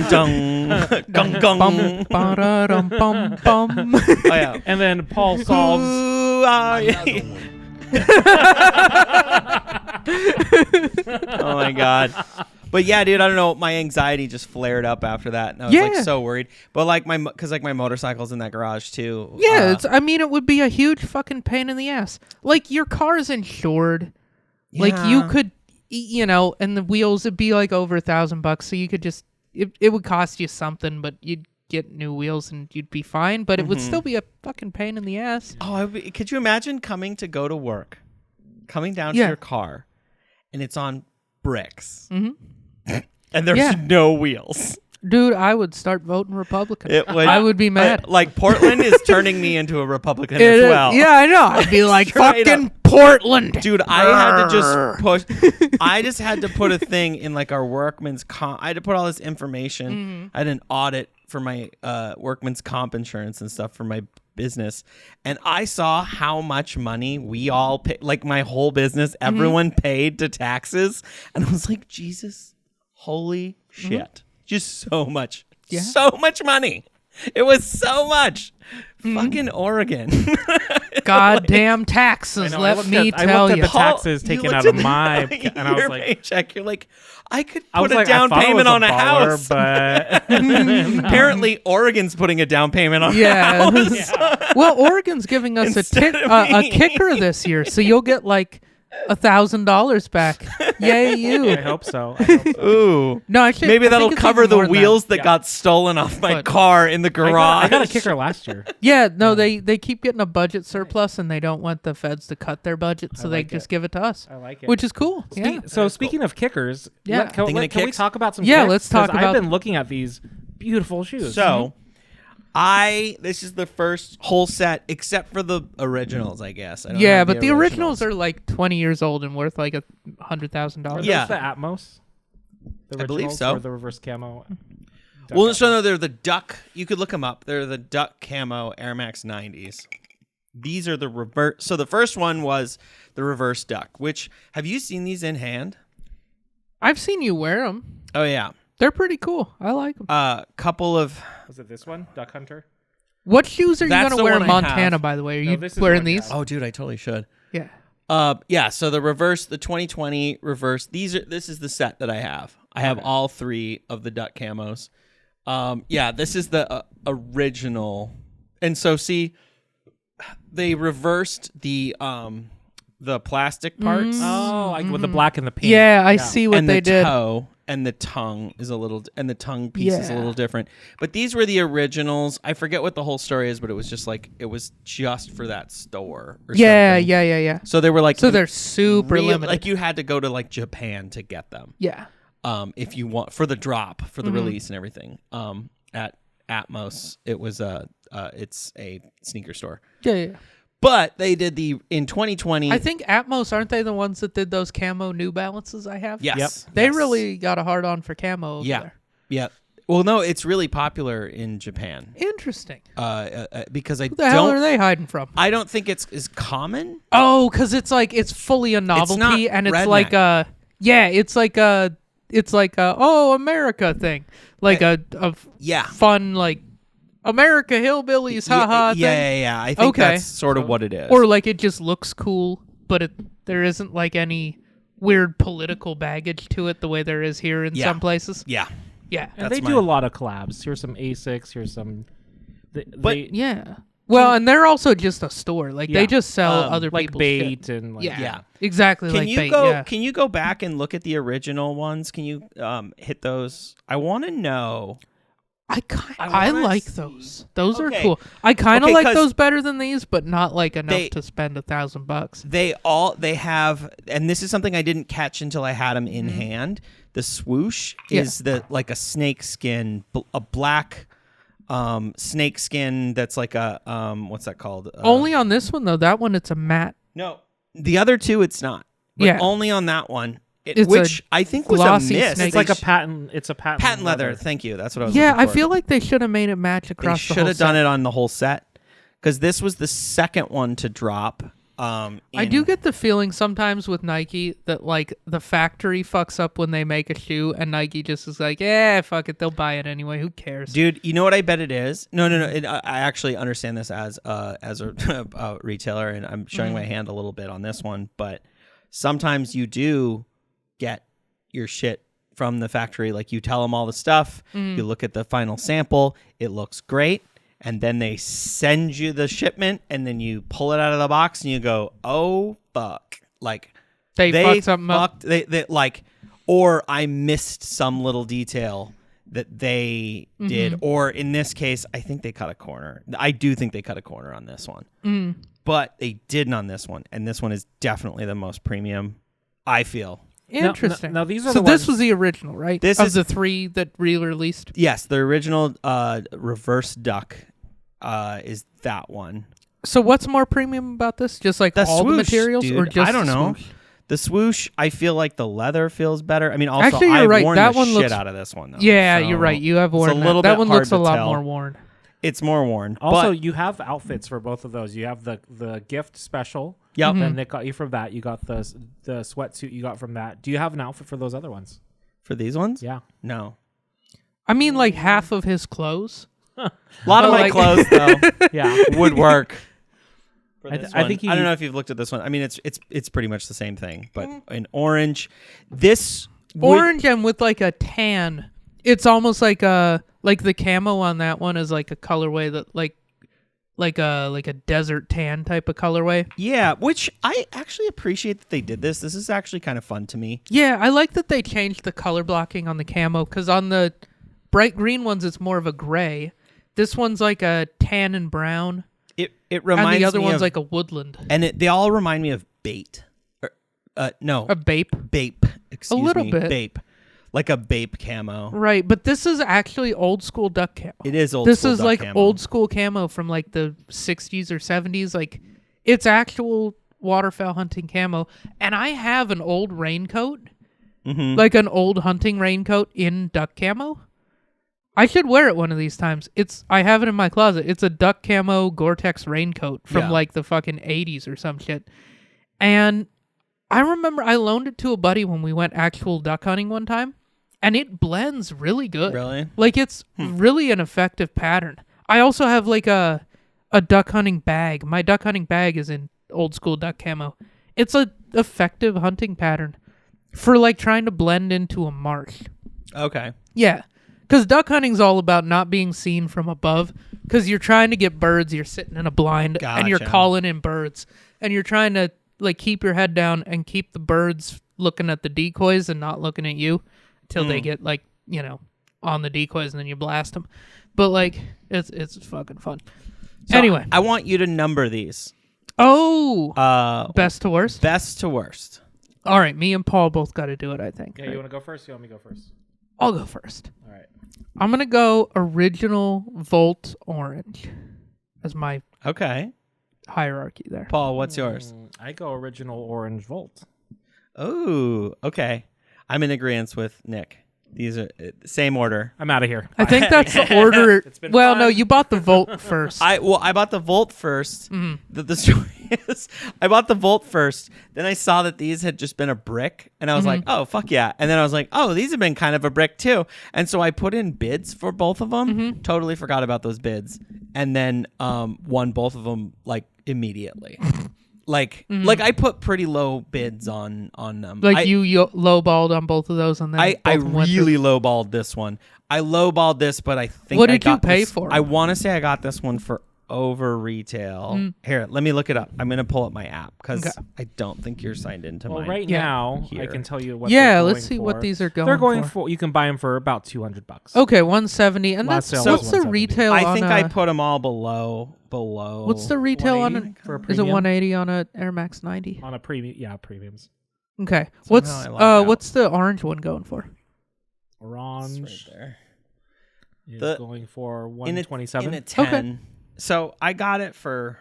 dun. Gung gung. Bum, ba-da-dum, bum, bum. Oh yeah. And then Paul solves. Who are you? Oh my god. But yeah, dude, I don't know. My anxiety just flared up after that, and I was like Yeah. so worried. But like because my motorcycle's in that garage too. Yeah, it would be a huge fucking pain in the ass. Like, your car is insured. Like, you could, and the wheels would be like over $1,000, so you could just, it would cost you something, but you'd get new wheels and you'd be fine, but it would still be a fucking pain in the ass. Oh, could you imagine coming to go to work, coming down to Yeah. your car, and it's on bricks, Mhm. and there's Yeah. no wheels. Dude, I would start voting Republican. It would, I would be mad. Like Portland is turning me into a Republican It as is- well. Yeah, I know. I'd be like, Straight fucking Portland. Dude, I had to just push. I just had to put a thing in like our workman's comp. I had to put all this information. I had an audit for my workman's comp insurance and stuff for my business, and I saw how much money we all pay. Like my whole business, everyone paid to taxes, and I was like, Jesus, holy shit, just so much, so much money. It was so much. Fucking Oregon. Goddamn taxes, I let me I tell looked at you. the taxes taken looked out at of my, your and I was like, paycheck. You're like, I could I was put a like, down I thought it payment was on a baller, house. but Apparently, Oregon's putting a down payment on a Yeah. house. Well, Oregon's giving us Instead of a me. kicker this year, so you'll get like $1,000 back. Yay, I you! hope so. I hope so. Ooh. No, I should, Maybe I think that'll it's cover even the more than that. wheels that got stolen off my But- car in the garage. I got a kicker last year. Yeah, no, they keep getting a budget surplus, and they don't want the feds to cut their budget, so they like just it. give it to us, I like it. which is cool. Yeah. So speaking of kickers, Yeah. can Thinking of we kicks? talk about some Yeah, kicks? let's talk 'Cause about- I've been looking at these beautiful shoes. So, this is the first whole set, except for the originals, I guess. I don't Yeah, have but the originals are like 20 years old and worth like $100,000. Are Yeah. those the Atmos? The I believe originals so. Or the reverse camo? Well, so no, they're the duck. You could look them up. They're the duck camo AirMax 90s. These are the reverse. So the first one was the reverse duck. Which have you seen these in hand? I've seen you wear them. Oh yeah, They're pretty cool. I like them. couple of. Was it this one? Duck Hunter? What shoes are you That's going the to wear in one I Montana, have. by the way? Are No, you this is wearing one I these? have. Oh, dude, I totally should. Yeah. Yeah. So the reverse, the 2020 reverse. This is the set that I have. I have all three of the duck camos. Yeah, this is the original. And so see, they reversed the plastic parts. Oh, like with the black and the pink. Yeah, I see what and they the did. toe and the tongue is a little, and the tongue piece is a Yeah. little different. But these were the originals. I forget what the whole story is, but it was just for that store. Or Yeah, something. yeah. So they were like, So they're super limited. Like you had to go to like Japan to get them. Yeah. If you want for the drop for Mm-hmm. the release and everything. At Atmos, it was it's a sneaker store. Yeah. But they did in 2020. I think Atmos, aren't they the ones that did those camo New Balances I have? Yes. Yep. They yes. really got a hard on for camo over Yeah. there. Yeah. Well, no, it's really popular in Japan. Interesting. Because I Who the hell are don't. they hiding from? I don't think it's as common. Oh, because it's like it's fully a novelty, not and it's redneck. like a it's like a it's like a America thing, like a Yeah. fun like America hillbillies haha thing. Yeah. I think Okay. that's sort of what it is. Or like it just looks cool, but there isn't like any weird political baggage to it the way there is here in some places. yeah. Yeah. And they do a lot of collabs. Here's some Asics. Here's some. Yeah. Well, and they're also just a store. Like they just sell other like people's bait shit. and like, Yeah. Exactly. Can like you bait. go? Yeah. Can you go back and look at the original ones? Can you hit those? I want to know. I like those. Those are Okay. cool. I kind of Okay, like 'cause those better than these, but not like enough to spend $1,000. They have, and this is something I didn't catch until I had them in hand. The swoosh is like a snake skin, a black snake skin that's like a what's that called? Only on this one though. That one it's a matte. No, the other two it's not. But Yeah. only on that one. It's Which I think was a glossy miss. snake. It's like a patent. It's a patent leather. Thank you. That's what I was. Yeah, looking I for. feel like they should have made it match across They the should whole have done set. it on the whole set because this was the second one to drop. I do get the feeling sometimes with Nike that like the factory fucks up when they make a shoe and Nike just is like, yeah, fuck it, they'll buy it anyway. Who cares? Dude, you know what I bet it is? No. I actually understand this as a retailer, and I'm showing my hand a little bit on this one. But sometimes you do get your shit from the factory. Like you tell them all the stuff, you look at the final sample, it looks great. And then they send you the shipment, and then you pull it out of the box, and you go, "Oh fuck!" Like they fucked something up. They like, or I missed some little detail that they did, or in this case, I think they cut a corner. I do think they cut a corner on this one, but they didn't on this one, and this one is definitely the most premium. I feel. Interesting. Now these are so the this ones- was the original, right? This of is- the 3 that re-released. Yes, the original reverse duck is that one. So what's more premium about this? Just like The all swoosh, the materials, dude, or just I don't the know. swoosh? The swoosh, I feel like the leather feels better. I mean, also Actually, you're I've right. worn That the one shit looks- out of this one. Though, Yeah, so you're right. You have it's worn a little that. bit That one hard looks a to lot tell. more worn. It's more worn. Also, but, you have outfits for both of those. You have the gift special. Yep. Then Nick got you from that. You got the sweatsuit you got from that. Do you have an outfit for those other ones? for these ones, Yeah. no. I mean, like half of his clothes. A lot of But, my like- clothes though Yeah. would work. For I this I one. think I don't know if you've looked at this one. I mean, it's pretty much the same thing, but in orange, this would- Orange and with like a tan. It's almost like the camo on that one is like a colorway that like a desert tan type of colorway. Yeah, which I actually appreciate that they did this. This is actually kind of fun to me. Yeah, I like that they changed the color blocking on the camo because on the bright green ones it's more of a gray. This one's like a tan and brown, It reminds and the other me one's of, like a woodland. and they all remind me of bait. No, A bape. bape. Excuse little me, bit. bape, like a bape camo. Right, but this is actually old school duck camo. It is old. This school is duck like camo. old school camo from like the 60s or 70s. Like it's actual waterfowl hunting camo. And I have an old raincoat, like an old hunting raincoat in duck camo. I should wear it one of these times. I have it in my closet. It's a duck camo Gore-Tex raincoat from Yeah. like the fucking 80s or some shit. And I remember I loaned it to a buddy when we went actual duck hunting one time, and it blends really good. Really? Like it's really an effective pattern. I also have like a duck hunting bag. My duck hunting bag is in old school duck camo. It's a effective hunting pattern for like trying to blend into a marsh. Okay. Yeah. Because duck hunting's all about not being seen from above. Because you're trying to get birds, you're sitting in a blind, and you're Gotcha. calling in birds, and you're trying to like keep your head down and keep the birds looking at the decoys and not looking at you until they get like on the decoys, and then you blast them. But like it's fucking fun. So Anyway, I want you to number these. Best to worst. Best to worst. All right, me and Paul both got to do it. I think. Yeah. You want to go first? You want me to go first? I'll go first. All right. I'm gonna go original Volt Orange as my Okay. hierarchy there. Paul, what's yours? I go original orange Volt. Oh, okay. I'm in agreement with Nick. These are same order. I'm out of here. I think that's the order. It's been Well, fun. no, you bought the Volt first. I bought the Volt first. The story is I bought the Volt first. Then I saw that these had just been a brick. And I was like, oh, fuck yeah. And then I was like, oh, these have been kind of a brick too. And so I put in bids for both of them. Totally forgot about those bids. And then won both of them like immediately. Like I put pretty low bids on them. Like you lowballed on both of those, and then I both of them went really through. lowballed this one. I lowballed this, but I think What I did you got pay this- for? I want to say I got this one for over retail. Here, let me look it up. I'm gonna pull up my app because Okay. I don't think you're signed into Well, mine. right Yeah. now I Here. can tell you what. Yeah, they're let's going see what for. these are going. They're going for. for. You can buy them for about $200. Okay, 170, and Last that's sale was what's the 170. retail I on think a, I put them all below. What's the retail on 180? a? For a Is it premium? 180 on a AirMax 90? On a premium, yeah, premiums. Okay, Somehow I logged out. what's the orange one going for? It's Orange right there. is The- going for In a 127, 10. So I got it for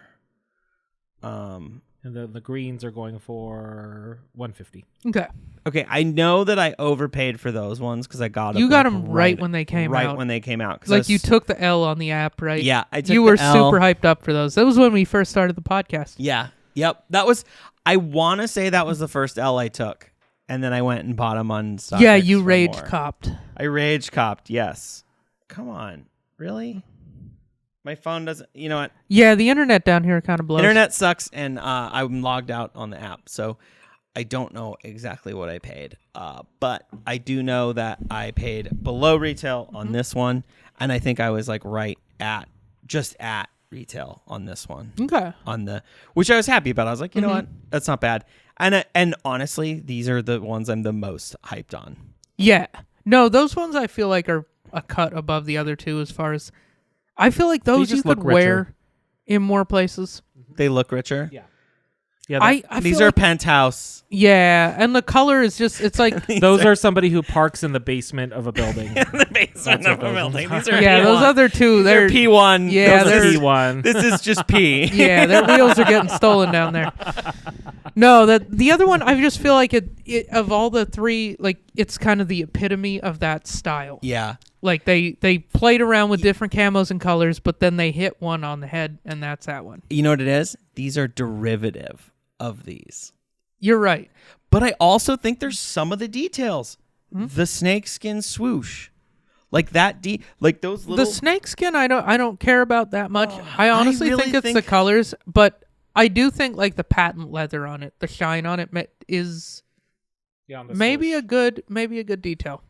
and the greens are going for 150. Okay, okay, I know that I overpaid for those ones because I got you got them right when they came right out. when they came out. 'cause Like I you was- took the L on the app, right? Yeah, I took You the were L. super hyped up for those. That was when we first started the podcast. Yeah. Yep. That was. I want to say that was the first L I took, and then I went and bought them on StockX. Yeah, you for rage more. copped. I rage copped. Yes. Come on. Really? My phone doesn't. You know what? Yeah, the internet down here kind of blows. Internet sucks, and I'm logged out on the app, so I don't know exactly what I paid. But I do know that I paid below retail on this one, and I think I was like just at retail on this one. Okay. Which I was happy about. I was like, you know what, that's not bad. And honestly, these are the ones I'm the most hyped on. Yeah. No, those ones I feel like are a cut above the other two as far as I feel like those you just could look wear richer. in more places. They look richer. Yeah. Yeah, I These feel are like, penthouse. yeah, and the color is just it's like those are somebody who parks in the basement of a building. the basement That's of what a those building. ones These are yeah, P1. those other two They're they're P1. Yeah, Those they're- are- P1. This is just P. yeah, their wheels are getting stolen down there. No, the other one I just feel like it of all the three, like it's kind of the epitome of that style. Yeah. Like they played around with different camos and colors, but then they hit one on the head, and that's that one. You know what it is? These are derivative of these. You're right. But I also think there's some of the details. The snakeskin swoosh. Like that like those little The snakeskin, I don't care about that much. I honestly really think it's the think- colors, but I do think like the patent leather on it, the shine on it, is Yeah, on the maybe swoosh. a good detail.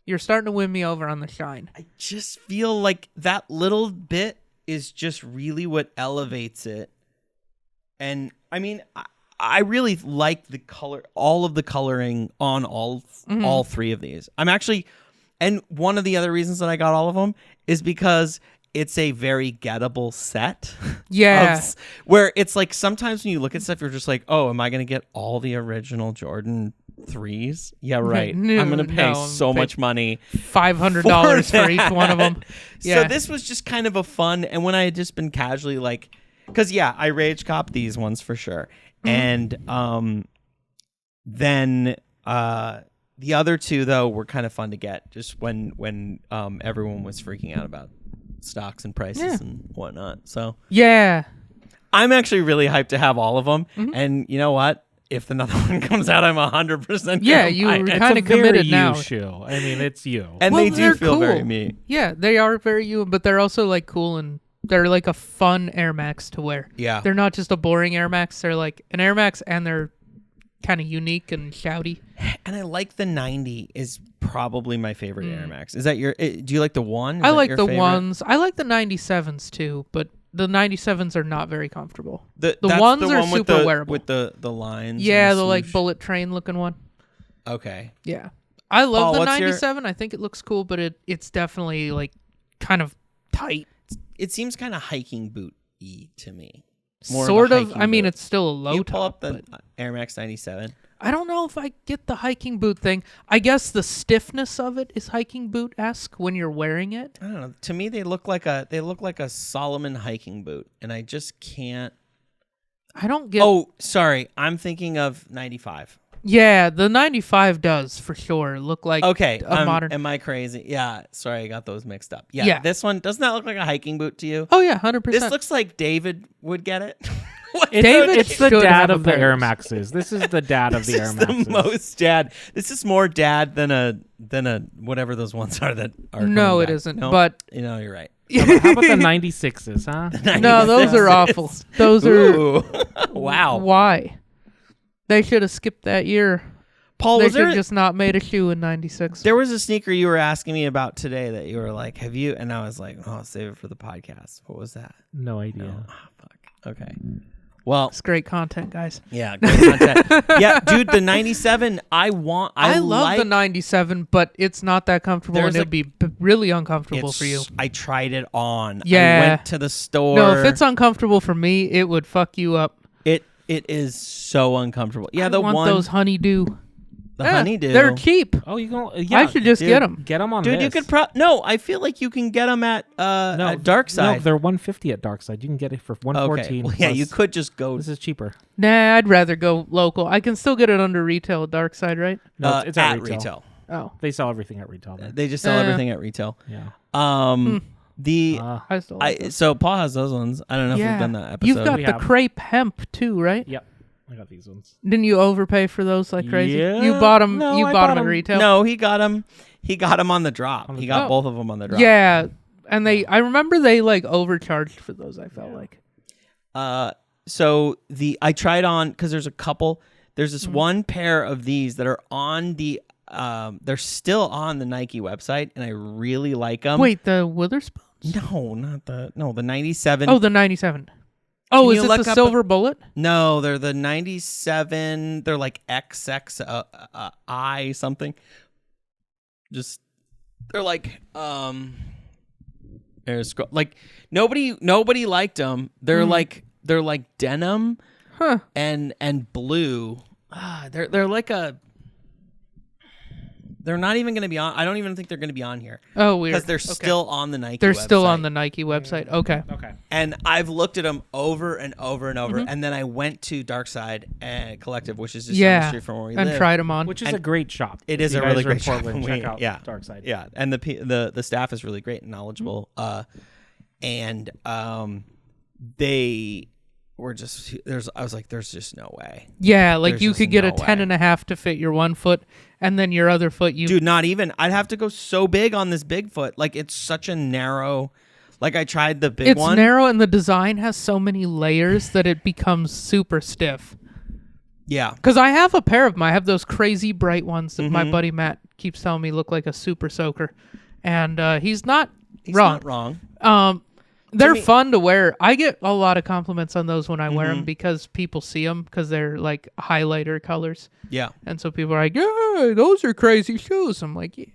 You're starting to win me over on the shine. I just feel like that little bit is just really what elevates it. And I mean, I really like the color, all of the coloring on all three of these. I'm actually, and one of the other reasons that I got all of them is because it's a very gettable set. Yeah. Where it's like sometimes when you look at stuff, you're just like, oh, am I going to get all the original Jordan 3s? Yeah, right. No, I'm going to pay no, I'm so pay- much money. $500 for each one of them. Yeah. So this was just kind of a fun, and when I had just been casually like, because yeah, I rage cop these ones for sure, and then the other two though were kind of fun to get just when everyone was freaking out about stocks and prices and whatnot. So Yeah. I'm actually really hyped to have all of them, and you know what? If another one comes out, I'm 100%. Yeah, gonna you buy were it. It's kinda a very committed you now. shoe. I mean, it's you. And Well, they do they're feel very cool. me. Yeah, they are very you, but they're also like cool and they're like a fun AirMax to wear. Yeah. They're not just a boring AirMax. They're like an AirMax and they're kind of unique and shouty. And I like the 90 is probably my favorite AirMax. Is that your? Do you like the one? Is I that like your the favorite? ones. I like the 97s too, but the 97s are not very comfortable. The The that's ones the are one with super the, wearable. with the lines. Yeah, and the like swoosh. bullet train looking one. Okay. Yeah. I love Paul, the what's your- 97. I think it looks cool, but it's definitely like kind of tight. It seems kind of hiking boot-y to me. More Sort a of. hiking I mean, boot. it's still a low You pull top. up the but Air Max 97. I don't know if I get the hiking boot thing. I guess the stiffness of it is hiking boot-esque when you're wearing it. I don't know. To me, they look like a Solomon hiking boot, and I just can't. I don't get. Oh, sorry. I'm thinking of 95. Yeah, the 95 does for sure look like Okay. a modern. Am I crazy? Yeah. Sorry, I got those mixed up. Yeah. Yeah. This one doesn't that look like a hiking boot to you? Oh yeah, 100%. This looks like David would get it. David It's the should dad have a of the pair. AirMaxes. This is the dad of the This is AirMaxes. the most dad. This is more dad than a whatever those ones are that are. No, coming it back. isn't. No? But you're right. How about the 96s, huh? no, those are awful. Those are Ooh. Wow. why they should have skipped that year. Paul, They was should there? have just not made a shoe in '96. There was a sneaker you were asking me about today that you were like, "Have you?" And I was like, "Oh, I'll save it for the podcast." What was that? No idea. No. Oh, fuck. Okay. Well, It's great content, guys. yeah, great content. Yeah, dude, the 97. I love love the '97, but it's not that comfortable, There's and it'd be really uncomfortable for you. I tried it on. I Yeah. went to the store. No, if it's uncomfortable for me, it would fuck you up. it is so uncomfortable. Yeah, I the want one those honeydew. the honeydew. They're cheap. Oh, you can. I should just dude. get them. Get them on Dude, this. you could no. I feel like you can get them at Dark Side. No, they're 150 at Dark Side. You can get it for 114. Okay. Well, yeah, plus- you could just go. This is cheaper. Nah, I'd rather go local. I can still get it under retail at Dark Side, right? No, it's at at retail. Oh, They sell everything at retail. There. They just sell everything at retail. Yeah. The I still like those. so Paul has those ones. I don't know if we've done that episode. You've got We the have. crepe hemp too, right? Yep. I got these ones. Didn't you overpay for those like crazy? Yeah. You bought them. No, you I bought bought them at 'em. retail. No, he got them. He got them on the drop. He got Oh. both of them on the drop. Yeah, and I remember they like overcharged for those. I felt like. So I tried on because there's a couple. There's Mm-hmm. this one pair of these that are on the. They're still on the Nike website, and I really like them. Wait, the Witherspoons? No, the 97. Oh, the '97. Oh, Can is you it look the up silver bullet? No, they're the 97. They're like XX I something. Just they're like like nobody liked them. They're like denim Huh. and blue. They're like a. They're not even going to be on. I don't even think they're going to be on here Oh, weird. because they're Okay. still on the Nike. They're still on website. the Nike website. Okay. Okay. And I've looked at them over and over and over. Mm-hmm. And then I went to Dark Side Collective, which is just down the street from where we and live. tried them on. Which is And a great shop. It If is you a guys really are in great shop. Portland, We- check out yeah. Dark Side. Yeah, and the staff is really great and knowledgeable. And they were just I was like, there's just no way. Yeah, like There's you just could get no a 10.5 to fit your 1 foot, and then your other foot you. Dude, not even. I'd have to go so big on this Bigfoot. Like it's such a narrow. Like I tried the big it's one. narrow, and the design has so many layers that it becomes super stiff. Yeah. Because I have a pair of them. I have those crazy bright ones that Mm-hmm. my buddy Matt keeps telling me look like a super soaker, and he's not He's wrong. not wrong. They're me- fun to wear. I get a lot of compliments on those when I wear Mm-hmm. them because people see them because they're like highlighter colors. Yeah. And so people are like, yeah, those are crazy shoes. I'm like, yeah.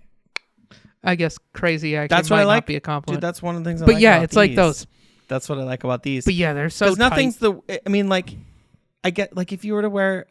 I guess crazy actually That's what might I like. not be a compliment. Dude, that's one of the things I but like yeah, about it's like these. those. That's what I like about these. But yeah, they're so Because tight. nothing's I mean, like, I get, like, if you were to wear,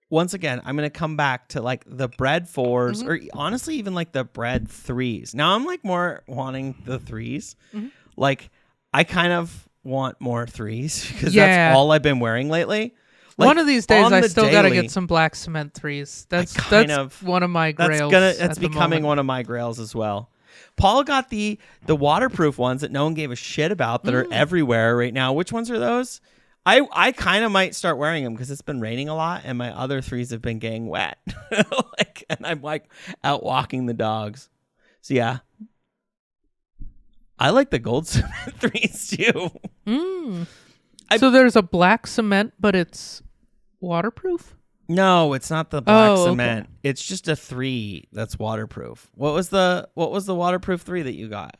once again, I'm going to come back to, like, the bread 4s, Mm-hmm. or honestly, even, like, the bread 3s. Now, I'm, like, more wanting the 3s. Mm-hmm. Like, I kind of want more 3s, because Yeah. that's all I've been wearing lately. Like, one of these days, on I the still gotta daily, get some black cement 3s. That's kind that's of- one of my grails. That's at the becoming moment. one of my grails as well. Paul got the waterproof ones that no one gave a shit about that are everywhere right now. Which ones are those? I kind of might start wearing them because it's been raining a lot and my other 3s have been getting wet. And I'm like out walking the dogs. So yeah. I like the gold cement 3s too. So there's a black cement, but it's waterproof. No, it's not the black Oh, okay. cement. It's just a 3 that's waterproof. What was the waterproof 3 that you got?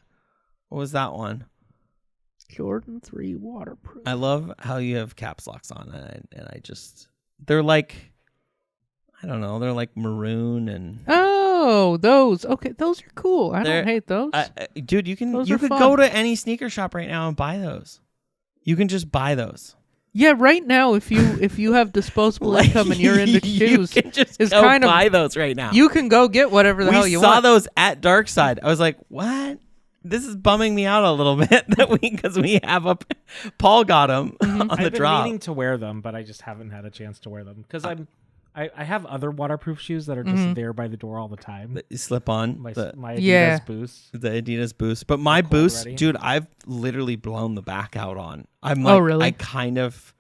What was that one? Jordan 3 waterproof. I love how you have caps locks on, and I just they're like, I don't know, they're like maroon and Oh, those. Okay, those are cool. I They're- don't hate those. dude, you Those could are fun. go to any sneaker shop right now and buy those. You can just buy those. Yeah, right now, if you have disposable income and you're into shoes, you can just it's go kind of buy those right now. you can go get whatever the hell we you saw want. those at Dark Side. I was like, what? This is bumming me out a little bit that because we have a Paul got them on the I've been drop. meaning to wear them, but I just haven't had a chance to wear them because I have other waterproof shoes that are just there by the door all the time. You slip on My the Adidas Yeah. Boost. Adidas Boost, but my cold Boost, already. dude, I've literally blown the back out on. I'm Oh, like, really? I kind of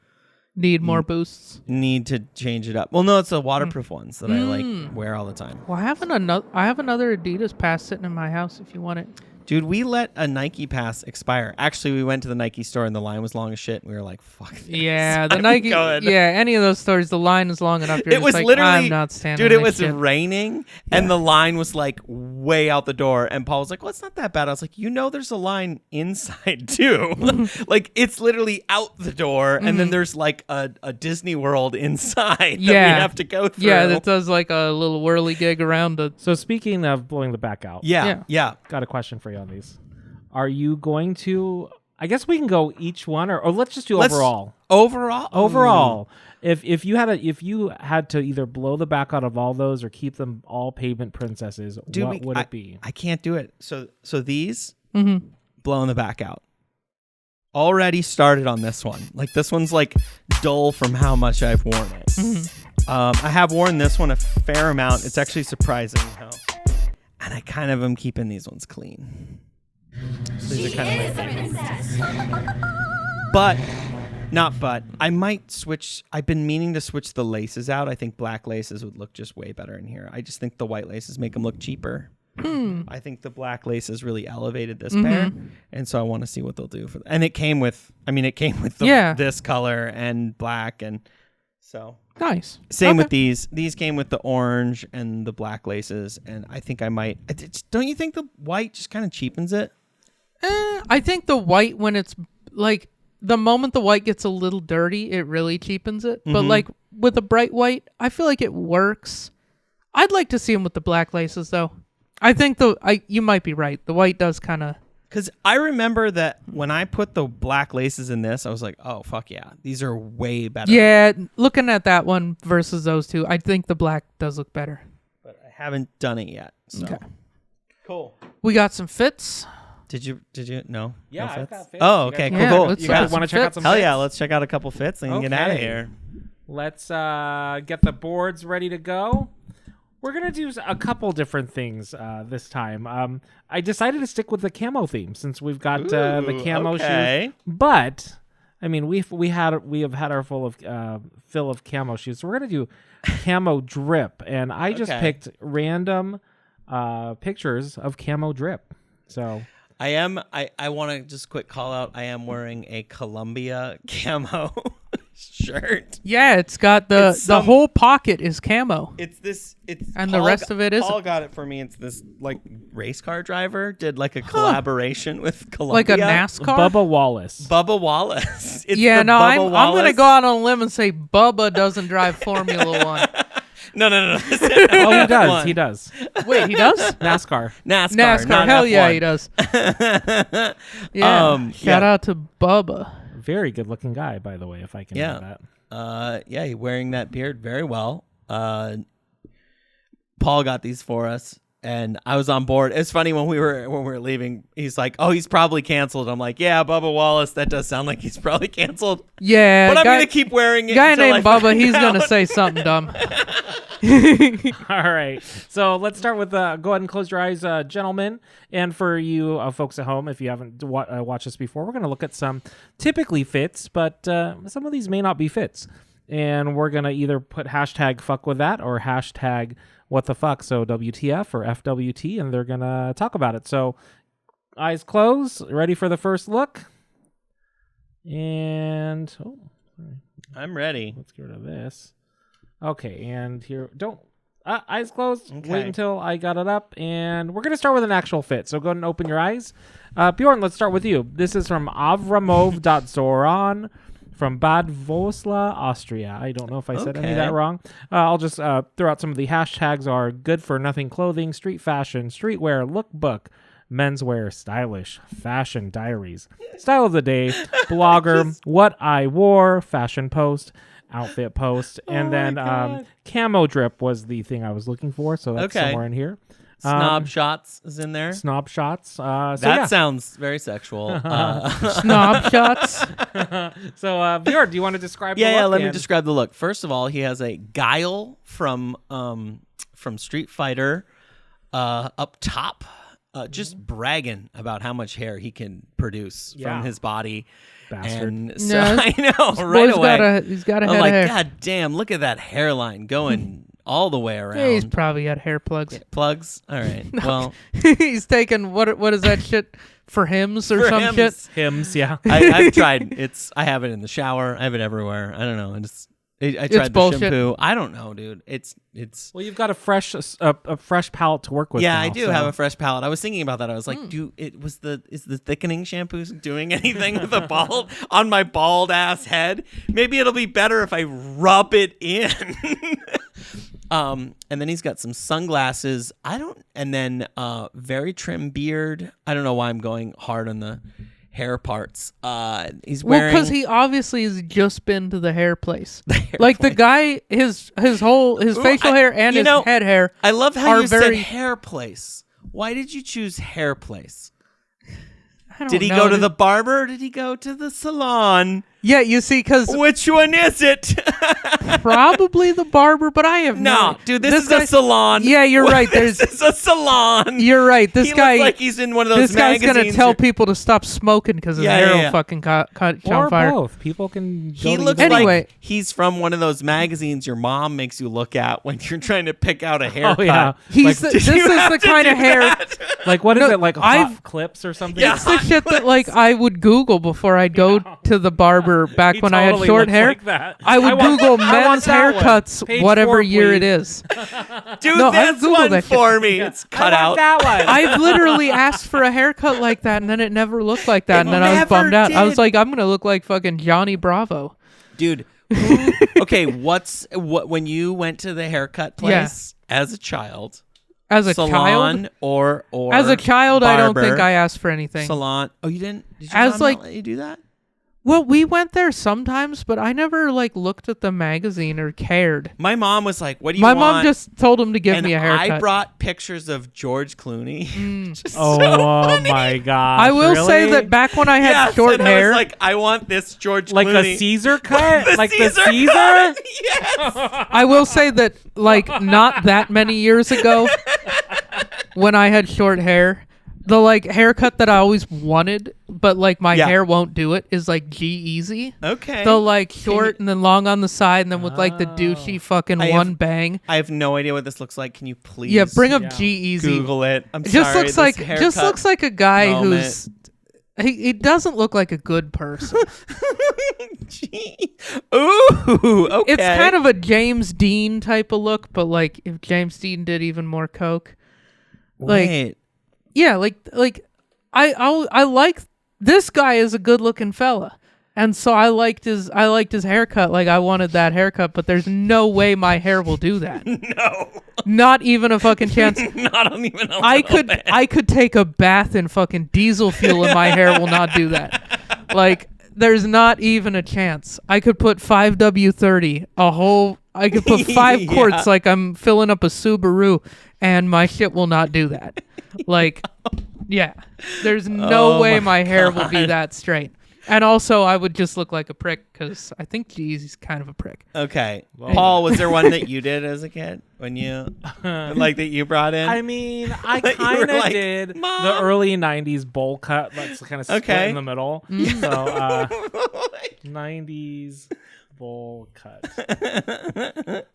Need more boosts. need to change it up. Well, no, it's the waterproof ones that I like wear all the time. Well, I have another Adidas pass sitting in my house if you want it. Dude, we let a Nike pass expire. Actually, we went to the Nike store and the line was long as shit. We were like, fuck this. Yeah, the I'm Nike. going. Yeah, any of those stores, the line is long enough. You're It just was like, literally, I'm not standing. dude, it this was shit. raining and the line was like way out the door. And Paul was like, well, it's not that bad. I was like, there's a line inside too. Like, it's literally out the door. And then there's like a Disney World inside that we have to go through. Yeah, that does like a little whirly gig around it. So speaking of blowing the back out, Yeah. got a question for you on these. Are you going to? I guess we can go each one, or let's just do overall. Overall. If you had to either blow the back out of all those or keep them all pavement princesses, what would it be? I can't do it. So these blowing the back out. Already started on this one. Like this one's like dull from how much I've worn it. I have worn this one a fair amount. It's actually surprising how. And I kind of am keeping these ones clean. So these are kind of my favorites. But I might switch. I've been meaning to switch the laces out. I think black laces would look just way better in here. I just think the white laces make them look cheaper. I think the black laces really elevated this pair, and so I want to see what they'll do for. And it came with. This color and black, and so Nice. Same with these. These came with the orange and the black laces, and I think I might. Don't you think the white just kind of cheapens it? I think the white, when it's like the moment the white gets a little dirty, it really cheapens it. But like with a bright white, I feel like it works. I'd like to see them with the black laces, though. I think you might be right. The white does kind of. Because I remember that when I put the black laces in this, I was like, oh, fuck yeah. These are way better. Yeah, looking at that one versus those two, I think the black does look better. But I haven't done it yet. So. Okay. Cool. We got some fits. Did you? No? Yeah, no I've got fits. Oh, okay. Yeah, Cool. You guys want to check out some Hell fits? yeah, let's check out a couple fits and get out of here. Let's get the boards ready to go. We're going to do a couple different things this time. I decided to stick with the camo theme since we've got the camo shoes. But, I mean, we have had our fill of camo shoes. So we're going to do camo drip. And I just picked random pictures of camo drip. So I want to just quick call out. I am wearing a Columbia camo shirt. Yeah, it's got the whole pocket is camo. It's and Paul, the rest of it is. Paul got it for me. It's this like race car driver did like a collaboration with Columbia, like a NASCAR. Bubba Wallace. It's I'm gonna go out on a limb and say Bubba doesn't drive Formula One. No. Oh, he does. He does. Wait, he does? NASCAR. Not Hell F1. yeah, he does. Yeah. Shout out to Bubba. Very good looking guy, by the way, if I can add that. He's wearing that beard very well. Paul got these for us, and I was on board. It's funny when we were leaving, he's like, "Oh, he's probably canceled." I'm like, "Yeah, Bubba Wallace. That does sound like he's probably canceled." Yeah, but I'm gonna keep wearing it. Guy named Bubba, he's gonna say something dumb. All right, so let's start with go ahead and close your eyes, gentlemen. And for you folks at home, if you haven't watched this before, we're going to look at some typically fits, but some of these may not be fits. And we're going to either put hashtag fuck with that or hashtag what the fuck, so WTF or FWT, and they're going to talk about it. So eyes closed, ready for the first look. And I'm ready. Let's get rid of this. Okay, and here, eyes closed. Okay. Wait until I got it up, and we're going to start with an actual fit. So go ahead and open your eyes. Bjorn, let's start with you. This is from Avramov.Zoran from Bad Vosla, Austria. I don't know if I said any of that wrong. I'll just throw out some of the hashtags are good for nothing clothing, street fashion, streetwear, lookbook, menswear, stylish, fashion diaries, style of the day, blogger, what I wore, fashion post, outfit post, and then camo drip was the thing I was looking for, so that's somewhere in here. Snob shots is in there. Snob shots. That sounds very sexual. Snob shots. So, Bjorn, do you want to describe the look? Yeah, let me describe the look. First of all, he has a Guile from Street Fighter up top. Just bragging about how much hair he can produce from his body. Bastard. And so Yeah, I know This right boy's away. he's got a I'm head like, of hair. God damn, look at that hairline going all the way around. Yeah, he's probably got hair plugs. Plugs? All right. Well, He's taking what is that shit for hymns or for some him, shit? Hymns, yeah. I've tried. I have it in the shower. I have it everywhere. I don't know. I tried the bullshit. shampoo. I don't know, dude. It's. Well, you've got a fresh palette to work with. Yeah, now, I do so. have a fresh palette. I was thinking about that. I was like, is the thickening shampoo doing anything with on my bald ass head? Maybe it'll be better if I rub it in. And then he's got some sunglasses. And then very trim beard. I don't know why I'm going hard on the hair parts. He's wearing. Well, because he obviously has just been to the hair place. The guy, his facial hair and his head hair. I love how are you very- said hair place. Why did you choose hair place? I don't Did he know, go to dude. the barber? Or did he go to the salon? Yeah, you see, because Which one is it? probably the barber, but I have No, dude, this is guy, a salon. Yeah, you're right. This is a salon. You're right. This he guy, looks like he's in one of those this guy's magazines. gonna tell people to stop smoking because his hair will fucking catch Or on fire. both. People can. He go to looks either. Anyway. like he's from one of those magazines your mom makes you look at when you're trying to pick out a haircut. Oh yeah. He's Like, this Did is you have the to kind of do hair. that? like what is No, it? Like I've- hot clips or something? Yeah. It's the shit that I would Google before I'd go to the barber back He when I had totally short looks hair. like that. I would Google I want men's that one. haircuts, Page whatever 4, year it please. is. Do No, I've this Googled one that shit. for me. It's cut I out. want that one. I've literally asked for a haircut like that, and then it never looked like that, It and then I was never bummed out. I was did. like, I'm gonna look like fucking Johnny Bravo. Dude. Okay, what when you went to the haircut place as a child? As a salon child, or as a child, I don't think barber, I asked for anything. salon. Oh, you didn't? Did your As mom like- not let you do that? Well, we went there sometimes, but I never looked at the magazine or cared. My mom was like, "What do you My want?" mom just told him to give and me a haircut. I brought pictures of George Clooney. Just Oh, so funny. my god! I will say really? that back when I had Yes, short and I hair, was like, I want this George like Clooney. a Caesar cut, like the Caesar Caesar. cut. Yes. I will say that not that many years ago, when I had short hair, the haircut that I always wanted, but my Yeah. hair won't do it, is G-Eazy. Okay. The short and then long on the side, and then with the douchey fucking I have- one bang. I have no idea what this looks like. Can you please? Yeah, bring up Yeah. G-Eazy. Google it. I'm It just sorry. looks this like haircut a guy moment. who's he doesn't look like a good person. Gee. Ooh. Okay. It's kind of a James Dean type of look, but if James Dean did even more coke. Wait. Yeah, I like this guy is a good looking fella. And so I liked his haircut. I wanted that haircut, but there's no way my hair will do that. No. Not even a fucking chance. Not even a I little could bit. I could take a bath in fucking diesel fuel and my hair will not do that. There's not even a chance. I could put 5W30, I could put 5 Yeah. quarts like I'm filling up a Subaru, and my shit will not do that. Yeah. There's no Oh way my my hair will be God. that straight. And also, I would just look like a prick because I think Jeezy's kind of a prick. Okay. Well- Paul, was there one that you did as a kid when you that you brought in? I mean, I That you were kind of like, did "Mom." the early '90s bowl cut. That's kind of split Okay. in the middle. So 90s bowl cut.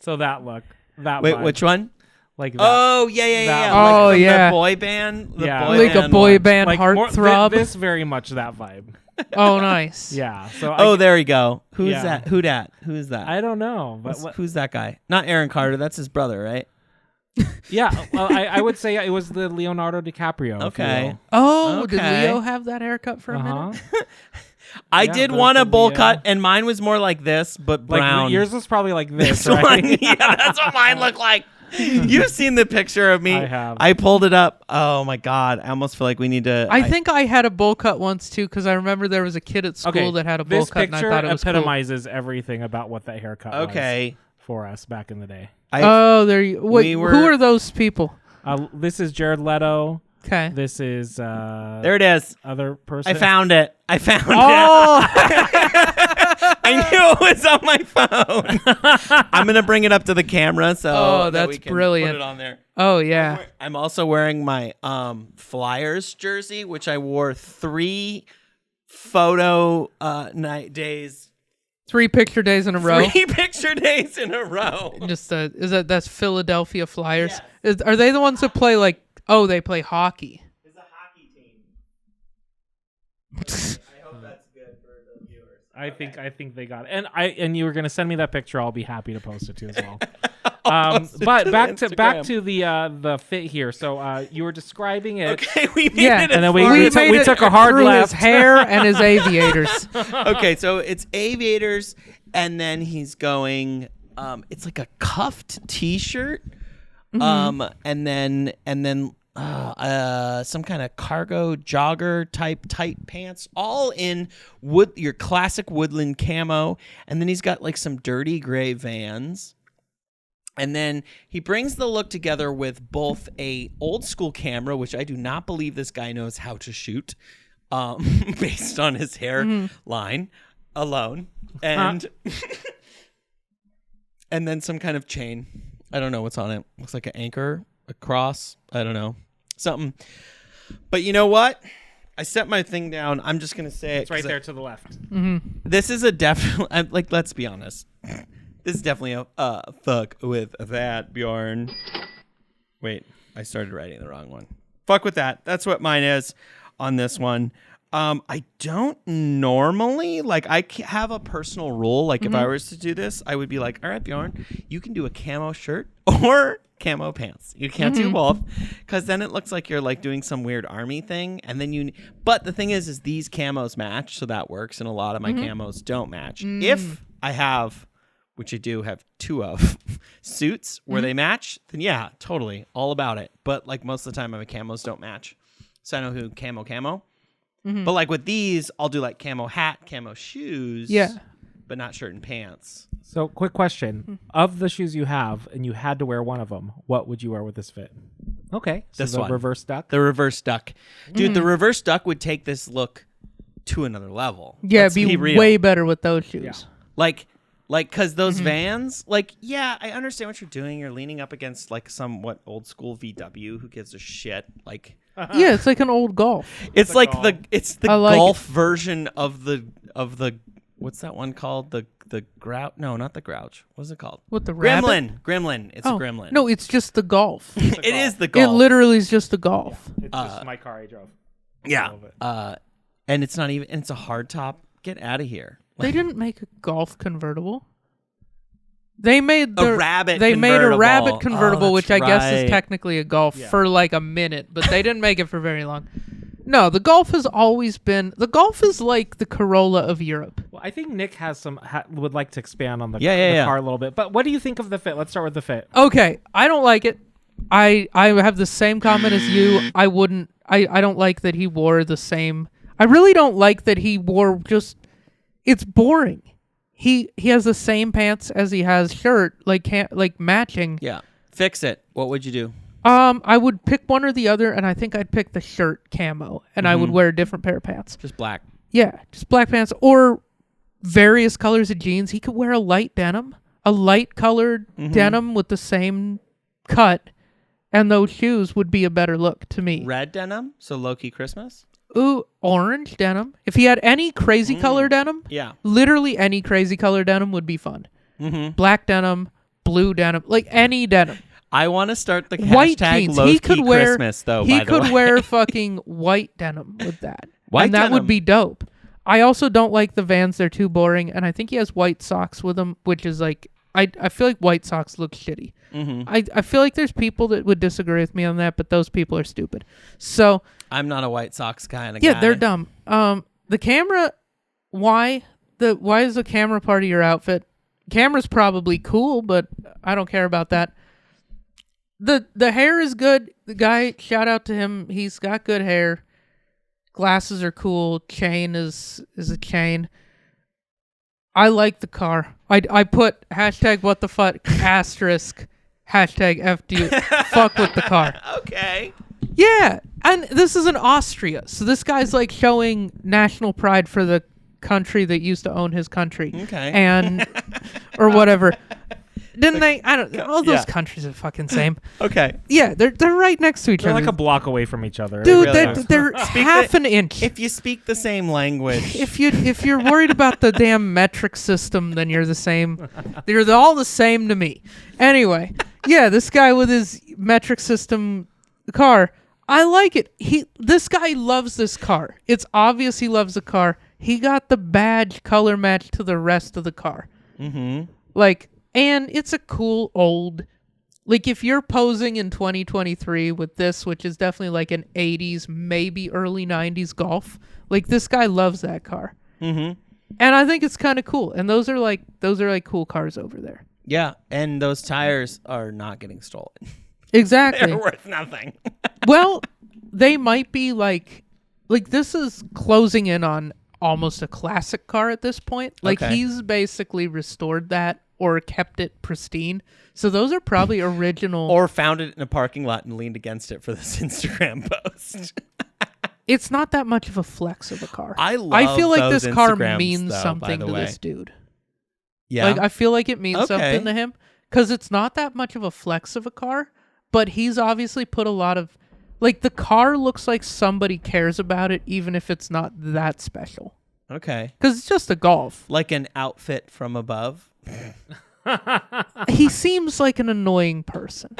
So that look. That Wait, vibe. which one? Like that. Oh yeah. That one. Oh, from yeah. The boy band. The Yeah. boy Like a band boy one. band like more- heartthrob. This very much that vibe. Oh, nice. Yeah. So Oh, there we go. Who's Yeah. that? Who dat? Who is that? I don't know, but Who's that guy? Not Aaron Carter. That's his brother, right? yeah, well, I would say it was the Leonardo DiCaprio. Okay. Oh, Okay. did Leo have that haircut for a Uh-huh. minute? I Yeah, did but want it's a bowl Leo. cut, and mine was more like this, but Like brown. yours was probably like this, This right? one, yeah, that's what mine looked like. You've seen the picture of me. I have. I pulled it up. Oh my god! I almost feel like we need to. I think I had a bowl cut once too, because I remember there was a kid at school Okay, that had a bowl this cut, and I picture thought it was cool. epitomizes everything about what that haircut was Okay. for us back in the day. Oh, there you. Wait, we were- who are those people? This is Jared Leto. Okay. This is there it is. other person. I found it. I found Oh, it. I knew it was on my phone. I'm gonna bring it up to the camera so Oh, that that's we can brilliant. Put it on there. oh yeah. I'm also wearing my Flyers jersey, which I wore 3 photo night days. 3 picture days in a row. 3 picture days in a row. Just that's Philadelphia Flyers. Yes. Are they the ones that play they play hockey? It's a hockey team. I hope that's good for the viewers. I think they got it. And you were gonna send me that picture. I'll be happy to post it too as well. But back to the fit here. So you were describing it. Okay, we made it. And then we made took a hard through left. his hair and his aviators. Okay, so it's aviators, and then he's going. It's like a cuffed T-shirt, and then some kind of cargo jogger type tight pants, all in your classic woodland camo, and then he's got like some dirty gray Vans. And then he brings the look together with both a old school camera, which I do not believe this guy knows how to shoot, based on his hairline alone, and and then some kind of chain. I don't know what's on it. Looks like an anchor, a cross. I don't know, something. But you know what? I set my thing down. I'm just gonna say It's right there to the left. this is a definitely let's be honest. This is definitely a fuck with that, Bjorn. Wait, I started writing the wrong one. Fuck with that. That's what mine is on this one. I don't normally, I have a personal rule. Like, if I was to do this, I would be like, all right, Bjorn, you can do a camo shirt or camo pants. You can't do both, because then it looks like you're, doing some weird army thing. And then but the thing is these camos match, so that works, and a lot of my camos don't match. If I have... which I do have 2 of, suits where they match, then yeah, totally, all about it. But most of the time, my camos don't match. So I know who camo. But with these, I'll do camo hat, camo shoes. Yeah. But not shirt and pants. So, quick question: of the shoes you have, and you had to wear one of them, what would you wear with this fit? Okay, so This the one. reverse duck. The reverse duck, dude. The reverse duck would take this look to another level. Yeah, Let's be real. way better with those shoes. Yeah. Because those Vans, yeah, I understand what you're doing. You're leaning up against somewhat old school VW. Who gives a shit? Yeah, it's like an old Golf. It's Golf. the I golf version of the what's that one called? The Grouch? No, not the Grouch. What's it called? With the rabbit? Gremlin. It's a Gremlin. No, it's just the Golf. It is the It Golf. literally is just a Golf. It's just my car I drove. Yeah. I love it. And it's not even. And it's a hard top. Get out of here. They didn't make a Golf convertible. They made A rabbit They made a convertible. rabbit convertible, Oh, which that's I guess right. is technically a Golf for a minute, but they didn't make it for very long. No, the Golf has always been the Golf is like the Corolla of Europe. Well, I think Nick has would like to expand on the Yeah. car a little bit. But what do you think of the fit? Let's start with the fit. Okay, I don't like it. I have the same comment as you. I don't like that he wore the same. I really don't like that he wore just. It's boring. He has the same pants as he has shirt, matching. Yeah. Fix it. What would you do? I would pick one or the other, and I think I'd pick the shirt camo, and I would wear a different pair of pants. Just black. Yeah, just black pants or various colors of jeans. He could wear a light denim, a light colored denim with the same cut, and those shoes would be a better look to me. Red denim. So low-key Christmas. Ooh, orange denim. If he had any crazy color denim, Yeah. literally any crazy color denim would be fun. Black denim, blue denim, any denim. I want to start the White hashtag jeans. low-key He could wear Christmas, though, He by the could way. wear fucking white denim with that. White and that denim. would be dope. I also don't like the Vans. They're too boring. And I think he has white socks with him, which is I feel like white socks look shitty. I feel like there's people that would disagree with me on that, but those people are stupid. So I'm not a White Sox kind of guy. yeah, they're dumb. The camera, why is the camera part of your outfit? Camera's probably cool, but I don't care about that. The hair is good. The guy, shout out to him. He's got good hair. Glasses are cool. Chain is a chain. I like the car. I put hashtag what the fuck asterisk hashtag FD fuck with the car. Okay. Yeah, and this is in Austria, so this guy's showing national pride for the country that used to own his country. Okay. And or whatever. Didn't they? I don't. All those Yeah. countries are fucking same. Okay. Yeah, they're right next to each They're other. like a block away from each other. Dude, really they're are. half an inch. If you speak the same language, If you're worried about the damn metric system, then you're the same. They're all the same to me. Anyway, yeah, this guy with his metric system car, I like it. This guy loves this car. It's obvious he loves the car. He got the badge color match to the rest of the car. mm-hmm. Like, and it's a cool old. Like, if you're posing in 2023 with this, which is definitely like an 80s, maybe early 90s Golf, like, this guy loves that car. Mm-hmm. And I think it's kind of cool. And those are like cool cars over there. Yeah, and those tires are not getting stolen. Exactly. They're worth nothing. Well, they might be like this is closing in on almost a classic car at this point. Like, Okay. he's basically restored that or kept it pristine. So those are probably original. Or found it in a parking lot and leaned against it for this Instagram post. It's not that much of a flex of a car. I feel like those this car Instagrams, means though, by something the to way. this dude. Yeah. Like, I feel like it means Okay. something to him because it's not that much of a flex of a car, but he's obviously put a lot of, like, the car looks like somebody cares about it, even if it's not that special. Okay. Because it's just a Golf. Like an outfit from above. He seems like an annoying person.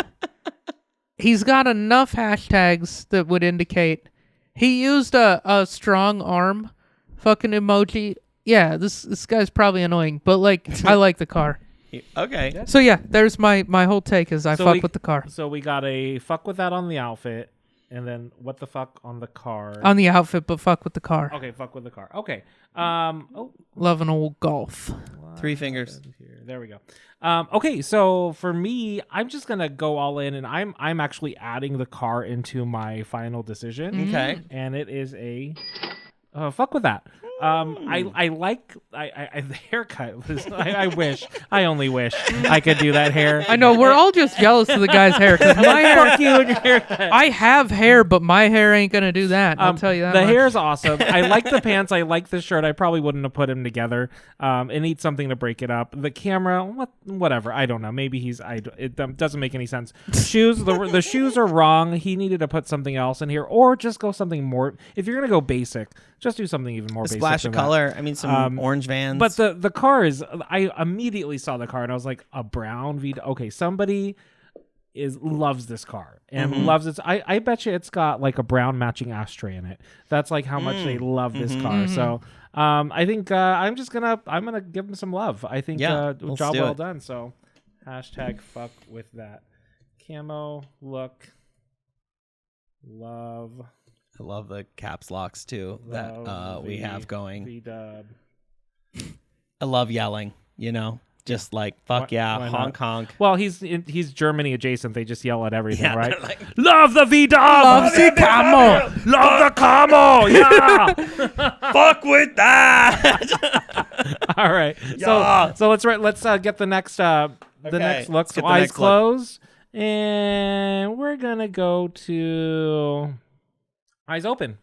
He's got enough hashtags that would indicate he used a strong arm fucking emoji. Yeah, this guy's probably annoying, but like I like the car. Okay. So yeah, there's my whole take is I So fuck we- with the car. So we got a fuck with that on the outfit, and then what the fuck on the car. On the outfit, but fuck with the car. Okay, fuck with the car. Okay. Love an old Golf. 3 fingers. Here. There we go. Okay, so for me, I'm just gonna go all in, and I'm actually adding the car into my final decision. Okay. And it is a fuck with that. I like the haircut. I only wish I could do that hair. I know we're all just jealous of the guy's hair because my hair. Fuck you and your haircut. I have hair, but my hair ain't gonna do that. I'll tell you that. The much. hair is awesome. I like the pants. I like the shirt. I probably wouldn't have put him together. It needs something to break it up. The camera, whatever. I don't know. Maybe it doesn't make any sense. Shoes. The shoes are wrong. He needed to put something else in here, or just go something more. If you're gonna go basic, just do something even more basic. Splash than of that. color. I mean, some orange Vans. But the car is. I immediately saw the car and I was like, a brown V. Okay, somebody loves this car and loves it. I bet you it's got like a brown matching ashtray in it. That's like how much they love this car. So I think I'm gonna give him some love. I think let's job do well it. done. So hashtag fuck with that. Camo look love. I love the caps locks too that we have going. V-dub. I love yelling, just like fuck yeah, why honk not? honk. Well, he's Germany adjacent. They just yell at everything, Yeah, right? they're like, Love the V-dub! Love the Camo! Love the Camo! Yeah! fuck with that. All right. Yeah. So let's get the next next look. let's So get the eyes next look. closed, and we're gonna go to eyes open.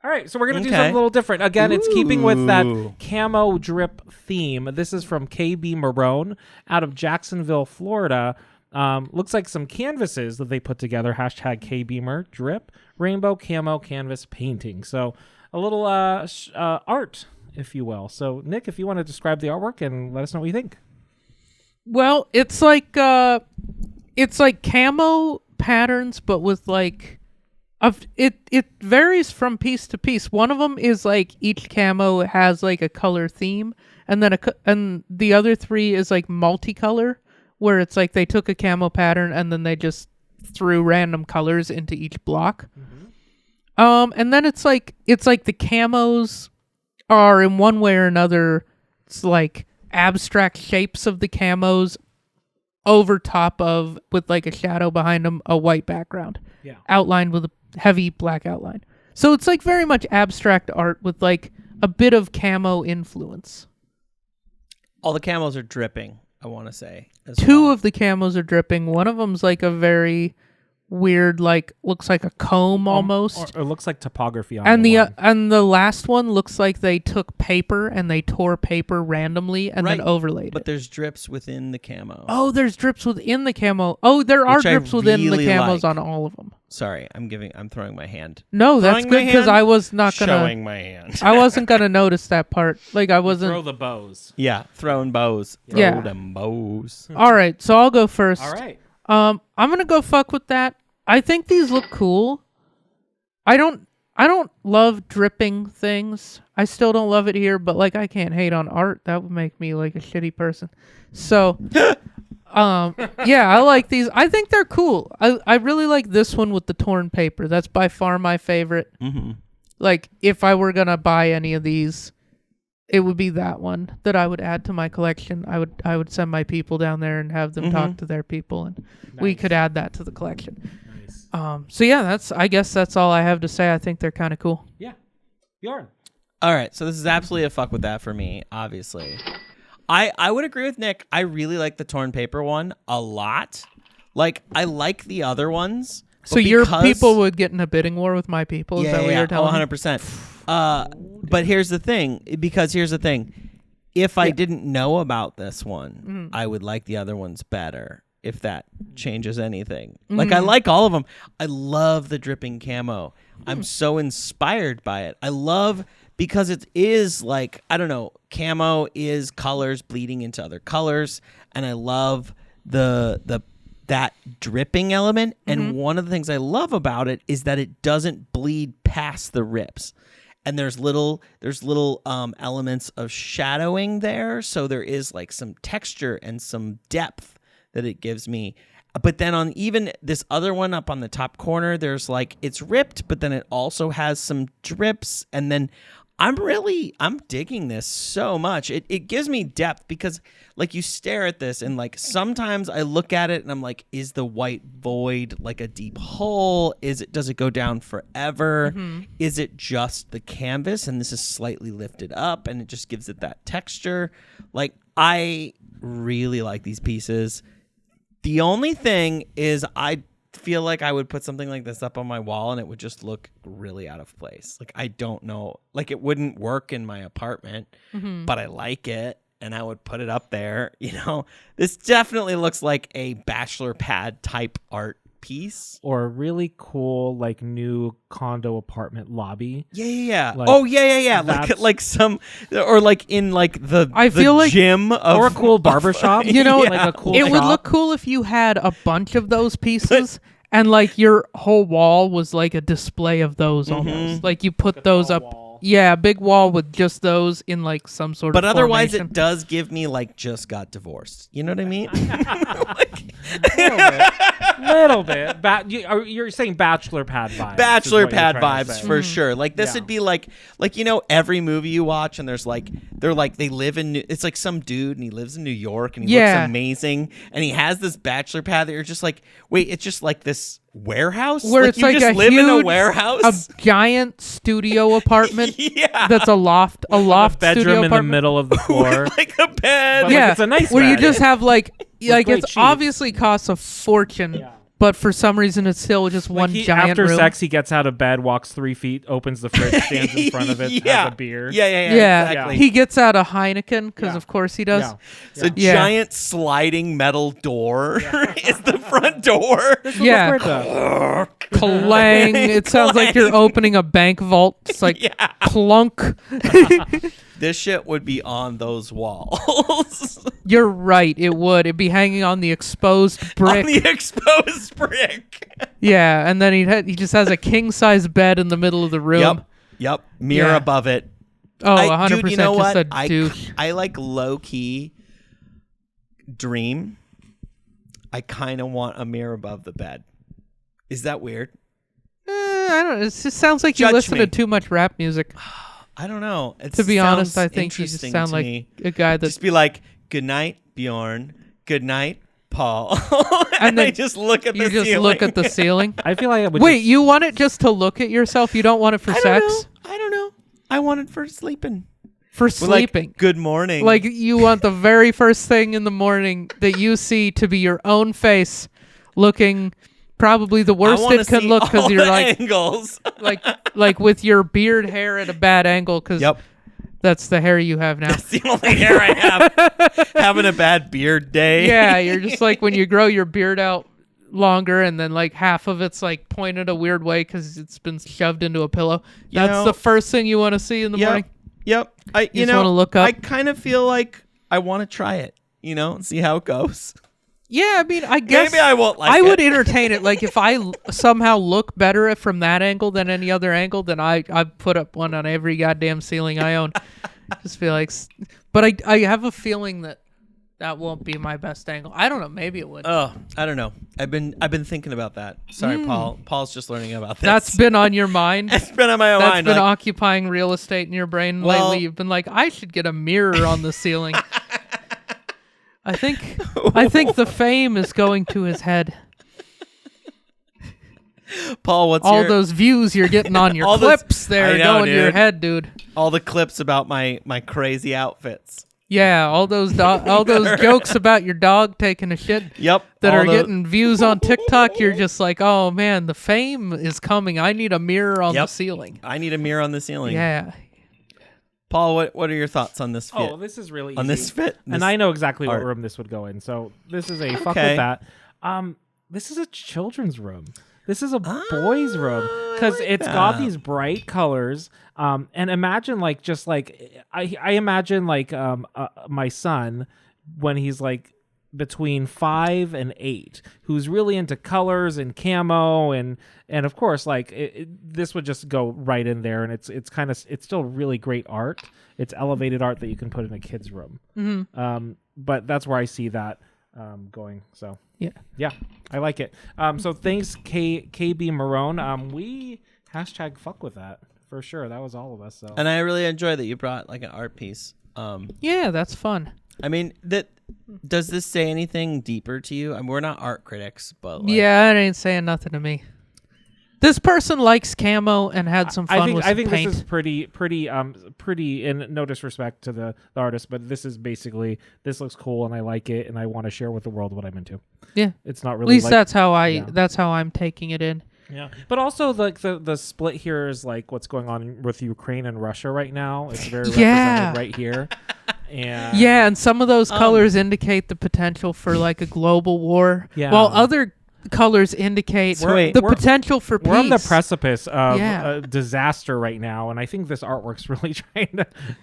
All right, so we're gonna do something a little different. Again, it's keeping with that Ooh. camo drip theme. This is from KB Marone out of Jacksonville, Florida. Looks like some canvases that they put together. Hashtag KBmer drip rainbow camo canvas painting. So a little art, if you will. So Nick, if you want to describe the artwork and let us know what you think. Well, it's like camo patterns, but with like. It varies from piece to piece. One of them is like each camo has like a color theme, and then and the other 3 is like multicolor, where it's like they took a camo pattern and then they just threw random colors into each block. And then it's like the camos are in one way or another. It's like abstract shapes of the camos over top of with like a shadow behind them, a white background, outlined with a heavy black outline. So it's like very much abstract art with like a bit of camo influence. All the camos are dripping, I want to say. 2 of the camos are dripping. One of them's like a very weird, like looks like a comb almost. Or it looks like topography on And the the one. and the last one looks like they took paper and they tore paper randomly and Right, then overlaid but it. there's drips within the camo. Oh, there's drips within the camo. Oh, there are Which I drips within the really camos like. on all of them. Sorry, I'm throwing my hand. No, that's Throwing my good because hand, I was not gonna. Showing my hand. I wasn't gonna notice that part. Like I wasn't. Throw the bows. Yeah, throwing bows. Yeah. Throw them bows. All right, so I'll go first. All right. I'm gonna go fuck with that. I think these look cool. I don't love dripping things. I still don't love it here, but like I can't hate on art. That would make me like a shitty person. So yeah, I like these. I think they're cool. I really like this one with the torn paper. That's by far my favorite. Mm-hmm. Like if I were gonna buy any of these, it would be that one that I would add to my collection. I would send my people down there and have them talk to their people, and we could add that to the collection. Nice. So yeah, I guess that's all I have to say. I think they're kind of cool. Yeah. Bjorn. All right, so this is absolutely a fuck with that for me, obviously. I would agree with Nick. I really like the torn paper one a lot. Like, I like the other ones. So your people would get in a bidding war with my people? Is that what you're telling me? 100%. But here's the thing, if I didn't know about this one, I would like the other ones better, if that changes anything. Like, I like all of them. I love the dripping camo. I'm so inspired by it. I love, because it is like, I don't know, camo is colors bleeding into other colors, and I love that dripping element. And one of the things I love about it is that it doesn't bleed past the rips. And there's little elements of shadowing there, so there is like some texture and some depth that it gives me. But then on even this other one up on the top corner, there's like, it's ripped, but then it also has some drips. And then I'm digging this so much. It gives me depth, because like you stare at this and like sometimes I look at it and I'm like, is the white void like a deep hole? Does it go down forever? Is it just the canvas and this is slightly lifted up and it just gives it that texture? Like, I really like these pieces. The only thing is I feel like I would put something like this up on my wall and it would just look really out of place. Like, I don't know, like it wouldn't work in my apartment, but I like it and I would put it up there. You know, this definitely looks like a bachelor pad type art piece, Or a really cool, like, new condo apartment lobby. Yeah. Like, Like some, or like in like the I feel like gym of, Or a cool barbershop. You know, like a cool it would shop. look cool if you had a bunch of those pieces and like your whole wall was like a display of those almost. Like you put those up. wall. Yeah, a big wall with just those in like some sort but of otherwise formation. it does give me like just got divorced. You know what I mean? Little bit. You're saying bachelor pad vibes. Bachelor is what you're pad trying to vibes say. for sure. Like this would be like you know, every movie you watch and there's like they live in it's like some dude and he lives in New York and he looks amazing and he has this bachelor pad that you're just like, wait, it's just like this warehouse where like it's you like just a live huge, in a warehouse, a giant studio apartment. That's a loft Bedroom studio in the apartment. middle of the floor. like a bed. But, like, it's a nice where you bed. just have like great it's sheets. obviously costs a fortune, but for some reason it's still just one giant after room. sex, he gets out of bed, walks 3 feet, opens the fridge, stands in front of it, has a beer. Yeah, exactly. he gets out a Heineken because of course he does. It's a giant sliding metal door is the front door. Yeah, clang. It sounds like you're opening a bank vault. It's like clunk. This shit would be on those walls. You're right. It would. It'd be hanging on the exposed brick. On the exposed brick. Yeah, and then he just has a king size bed in the middle of the room. Yep. Mirror Yeah. above it. Oh, 100%. Dude, you know just what? a douche. I like low key dream. I kind of want a mirror above the bed. Is that weird? I don't know. It just sounds like Judge you listen me. to too much rap music. I don't know. To be honest, I think you just sound like a guy that. Just be like, good night, Bjorn. Good night, Paul. and then I just look at the You just ceiling. look at the ceiling. I feel like I would. Wait, you want it just to look at yourself? You don't want it for I sex? don't know. I want it for sleeping. For We're sleeping. like, good morning. Like you want the very first thing in the morning that you see to be your own face looking probably the I worst wanna it can see look all because you're the like angles. like with your beard hair at a bad angle because Yep. that's the hair you have now. That's the only hair I have. Having a bad beard day. Yeah, you're just like when you grow your beard out longer and then like half of it's like pointed a weird way because it's been shoved into a pillow. That's the first thing you want to see in the morning. Yep. You just want to look up. I kind of feel like I want to try it, and see how it goes. Yeah, I mean, I guess Maybe I won't like it. I would entertain it. Like if I somehow look better from that angle than any other angle, then I put up one on every goddamn ceiling I own. Just feel like, but I have a feeling that won't be my best angle. I don't know. Maybe it would. Oh, I don't know. I've been thinking about that. Sorry, Paul. Paul's just learning about this. That's been on your mind. It's been on my mind. That's been occupying real estate in your brain lately. You've been like, I should get a mirror on the ceiling. I think the fame is going to his head. Paul, what's all those views you're getting on your clips there going to your head, dude. All the clips about my crazy outfits. Yeah, all those jokes about your dog taking a shit. Yep. That are getting views on TikTok. You're just like, oh man, the fame is coming. I need a mirror on the ceiling. I need a mirror on the ceiling. Yeah. Paul, what are your thoughts on this fit? Oh, this is really easy. On this fit? And I know exactly what room this would go in. So this is a fuck with that. This is a children's room. This is a boys' room because it's got these bright colors. And imagine I imagine my son when he's like between 5 and 8, who's really into colors and camo and of course this would just go right in there, and it's still really great art. It's elevated art that you can put in a kid's room. Mm-hmm. But that's where I see that going. So yeah, I like it. So thanks KB Marone. We #fuck with that for sure. That was all of us. So and I really enjoy that you brought like an art piece. Yeah, that's fun. I mean, does this say anything deeper to you? I mean, we're not art critics, but yeah, it ain't saying nothing to me. This person likes camo and had some fun with some paint. This is pretty. In no disrespect to the artist, but this is basically, this looks cool and I like it and I want to share with the world what I'm into. Yeah, it's not really. At least that's how I'm taking it in. Yeah, but also the split here is like what's going on with Ukraine and Russia right now. It's very represented right here. And some of those colors indicate the potential for like a global war. Yeah. While other colors indicate the potential for peace. We're on the precipice of a disaster right now, and I think this artwork's really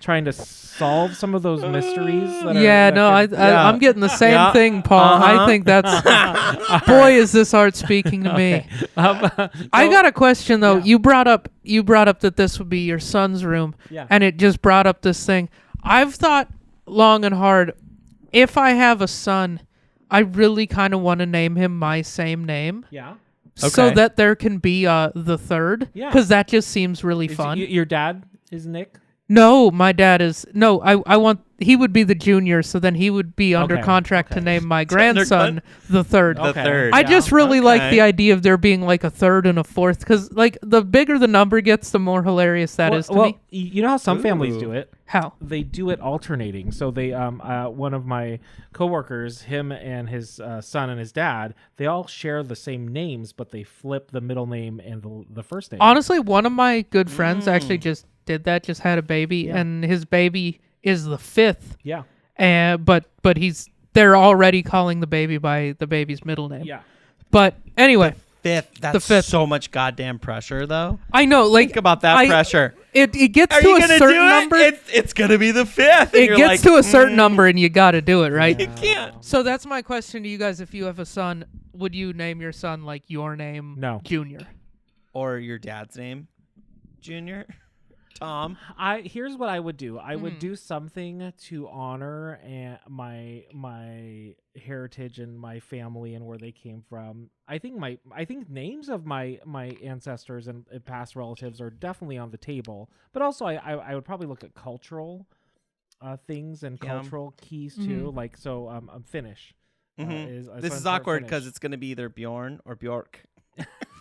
trying to solve some of those mysteries. I'm getting the same thing, Paul. I think that's boy, is this art speaking to me. I got a question though. You brought up that this would be your son's room, and it just brought up this thing. I've thought long and hard. If I have a son, I really kind of want to name him my same name. Yeah. So that there can be the third. Yeah. Because that just seems really fun. Your dad is Nick? No, my dad is... No, I want... He would be the junior, so then he would be under contract to name my grandson the third. The third. I just really like the idea of there being like a third and a fourth, because like the bigger the number gets, the more hilarious that is to me. You know how some families do it? How? They do it alternating. So they, one of my coworkers, him and his son and his dad, they all share the same names, but they flip the middle name and the first name. Honestly, one of my good friends actually just did that, just had a baby, and his baby is the fifth. Yeah. But they're already calling the baby by the baby's middle name. Yeah. But anyway. Fifth. That's so much goddamn pressure, though. I know. Like, think about that pressure. It gets to a certain number. It's gonna be the fifth. It gets to a certain number, and you got to do it, right? You can't. So that's my question to you guys. If you have a son, would you name your son like your name, Junior, or your dad's name, Junior? Tom, here's what I would do. I would do something to honor my heritage and my family and where they came from. I think names of my ancestors and past relatives are definitely on the table, but also I would probably look at cultural things and cultural keys too. Like I'm Finnish. This is awkward because it's going to be either Bjorn or Bjork.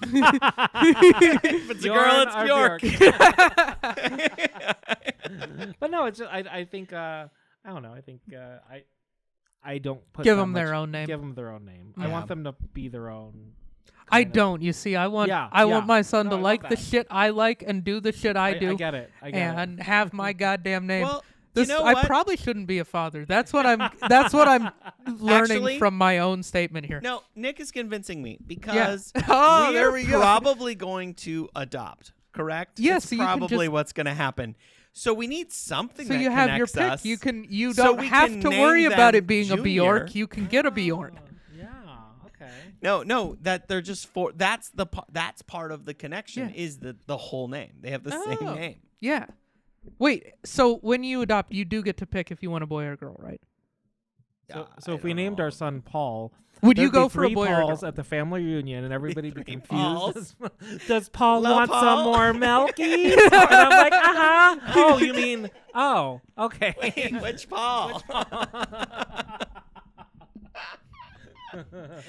If it's Bjorn, a girl, it's Bjork. But no, it's just, I think I don't know. I think I don't put give them their own name. Give them their own name. I want them to be their own I don't. You see, I want my son to I love like the that. shit I like and do the shit I do. I get it. I get it. and have my goddamn name. Well, This, you know I what? probably shouldn't be a father. That's what I'm learning Actually, from my own statement here. No, Nick is convincing me because Oh, we there are we go. probably going to adopt, correct? Yeah, It's so you can probably just- what's going to happen. So we need something So that you have your connects pick. us. You so don't we have can to name worry about them it being a Junior. Bjork. You can get a Bjorn. Yeah. Okay. No, that they're just that's part of the connection Yeah. is the whole name. They have the same Oh. name. Yeah. Wait. So when you adopt, you do get to pick if you want a boy or a girl, right? So if we named our son Paul, Would you there'd be go for a 3 boy or a Pauls girl? at the family reunion, and everybody be Three confused. Does Paul Hello, want Paul? some more milkies? And I'm like, Oh, you mean? Oh, okay. Wait, which Paul?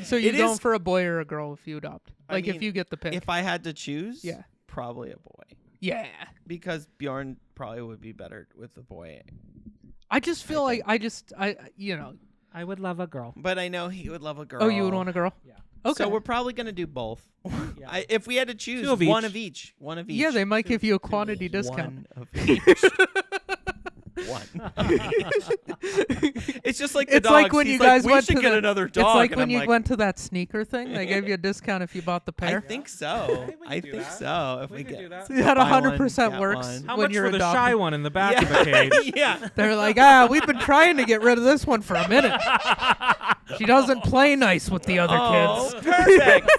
So you're It going is- for a boy or a girl if you adopt? I Like if mean, you get the pick? If I had to choose, Yeah. probably a boy. Yeah. Because Bjorn probably would be better with a boy. I just feel like I I would love a girl. But I know he would love a girl. Oh, you would want a girl? Yeah. Okay. So we're probably going to do both. Yeah. If we had to choose 2 of one each. of each. One of each. Yeah, they might give you a quantity discount. One of each. One. It's just like the It's dogs. like when He's you like, guys we went should to get the, another dog. It's like and when I'm you like, went to that sneaker thing. They gave you a discount if you bought the I pair. think so. I think we can do that. so. If We we could get do that. That buy one, 100% get works. one. How when much you're for the adopting. shy one in the back of the cage? Yeah. They're like, we've been trying to get rid of this one for a minute. She doesn't play nice with the other Oh, kids. perfect.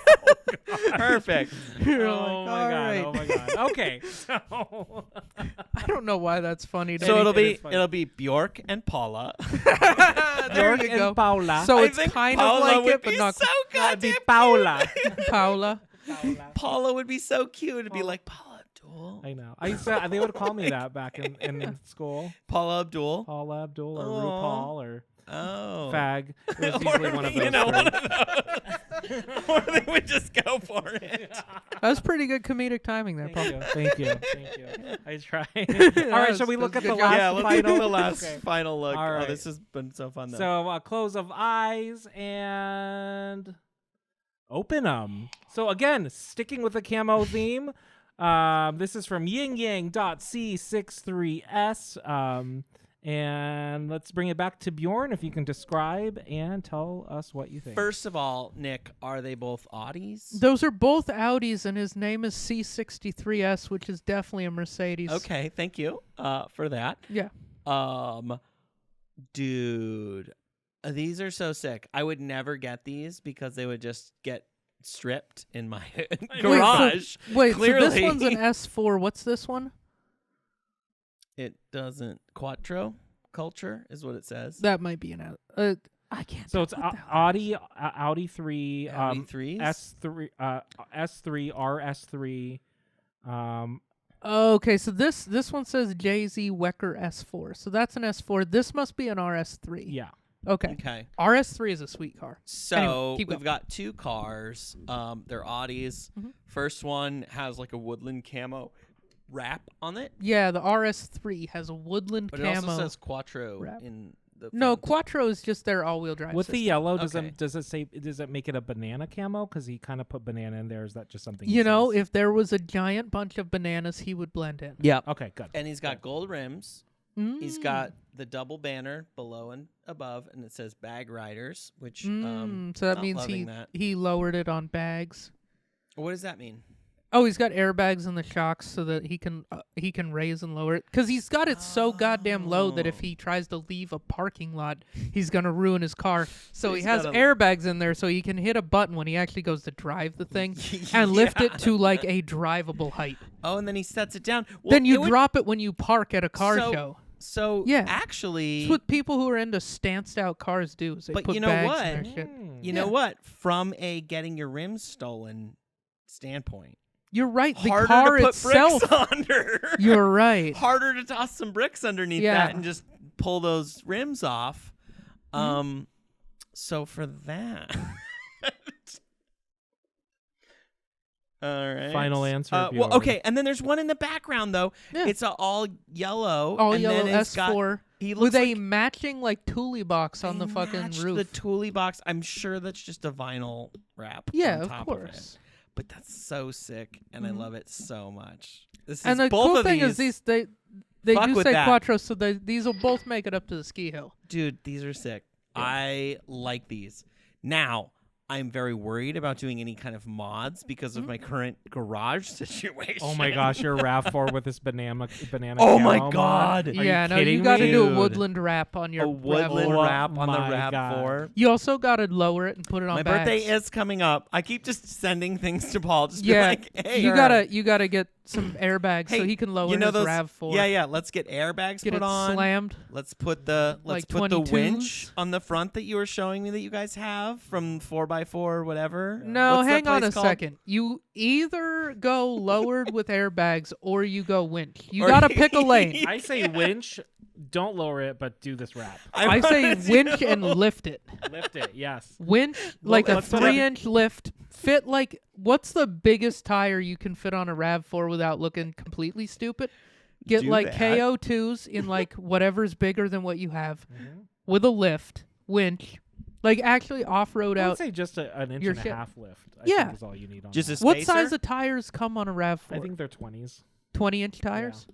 Perfect. You're Oh like, my all god! right. Oh my god! Okay, so I don't know why that's funny. To So me. it'll be Bjork and Paula. there Bjork you and go. Paula. So I it's think kind Paula of like would it, but be not so That'd be goddamn Paula. Paula. Paula would be so cute. It'd be like Paula Abdul. I know. I used to. They would call me that back in school. Paula Abdul. Paula Abdul or Aw. RuPaul or Oh. Fag. It was usually one of those. You know, three. one of those. Or they would just go for it. That was pretty good comedic timing there, Paul. Thank you. Thank you. I tried. All right, shall we look at the good last job. Yeah, let's final? do the last Okay. final look. All right. Oh, this has been so fun, though. So close of eyes and open them. So again, sticking with the camo theme. This is from yingyang.c63s. And let's bring it back to Bjorn, if you can describe and tell us what you think. First of all, Nick, are they both Audis? Those are both Audis, and his name is C63S, which is definitely a Mercedes. Okay, thank you for that. Yeah. Dude, these are so sick. I would never get these because they would just get stripped in my garage. Wait, Clearly. so this one's an S4. What's this one? It doesn't. Quattro culture is what it says. That might be an I can't. So it's what the hell is Audi 3, Audi 3s? S3, S3, RS3. Okay, so this one says JZ Wecker S4. So that's an S4. This must be an RS3. Yeah. Okay. Okay. RS3 is a sweet car. So Anyway, keep we've going. got two cars. They're Audis. Mhm. First one has like a woodland camo wrap on it, Yeah, the RS3 has a woodland but it camo. also says Quattro wrap. in the No, front. Quattro is just their all-wheel drive With the system. yellow, Okay. does it make it a banana camo? Because he kind of put banana in there. Is that just something? You know, if there was a giant bunch of bananas, he would blend in. Yeah. Okay, good. And he's got gold rims. He's got the double banner below and above, and it says Bag Riders, which so that not means loving that. he lowered it on bags. What does that mean? Oh, he's got airbags in the shocks so that he can raise and lower it. Because he's got it so goddamn low that if he tries to leave a parking lot, he's gonna ruin his car. So he He's has got a- airbags in there so he can hit a button when he actually goes to drive the thing and lift it to like a drivable height. Oh, and then he sets it down. Well, then you it would- drop it when you park at a car show. So Yeah. actually, It's what people who are into stanced out cars do. Is they But put you know bags what? in their shit. you know what? From a getting your rims stolen standpoint, You're right. The harder car to put itself. bricks under. You're right. Harder to toss some bricks underneath Yeah. that and just pull those rims off. So for that. All right. Final answer, Well, Bjorn. okay, and then there's one in the background though. Yeah. It's a all yellow. All and yellow then it's got S4. He looks with a like matching like Thule box on the fucking matched roof. the Thule box. I'm sure that's just a vinyl wrap. Yeah, on of top course. Of it. But that's so sick, and I love it so much. This And is the both cool of thing these, is they Fuck do with say that. Quattro, so these will both make it up to the ski hill. dude. These are sick. I like these. Now, I'm very worried about doing any kind of mods because of my current garage situation. Oh my gosh, your RAV4 with this banana. Oh my camo mod? God. Are Yeah, no, kidding you got to me? do a Dude. woodland wrap on your A woodland RAV4. wrap on the my God. RAV4. You also got to lower it and put it on My bags. birthday is coming up. I keep just sending things to Paul. Just Yeah, be like, hey, you gotta get some airbags so Hey, he can lower you know his those, RAV4. Yeah. Let's get airbags Get put it on. slammed. Let's put the Like put the 22s? winch on the front that you were showing me that you guys have from 4x4 or whatever. No, What's that hang on place a called? second. You either go lowered with airbags or you go winch. You Or- gotta pick a lane. I say winch. Don't lower it, but do this wrap. I say wanna winch do- and lift it. Lift it. Yes. Winch like a let's put it- 3-inch lift. Fit like what's the biggest tire you can fit on a RAV4 without looking completely stupid? Get Do like that. KO2s in like whatever's bigger than what you have Mm-hmm. with a lift, winch, like actually off-road I would out. say just an inch your and a shit. half lift. I Yeah. think is all you need on Just that. a What spacer? size of tires come on a RAV4? I think they're 20s, 20-inch tires.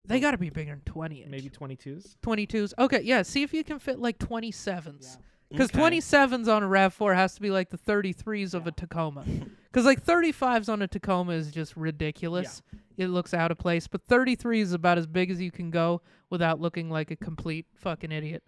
They got to be bigger than 20 inch. maybe 22s. 22s. Okay, yeah. See if you can fit like 27s. Yeah. Because Okay. 27s on a RAV4 has to be like the 33s of a Tacoma. Because like 35s on a Tacoma is just ridiculous. It looks out of place. But 33 is about as big as you can go without looking like a complete fucking idiot.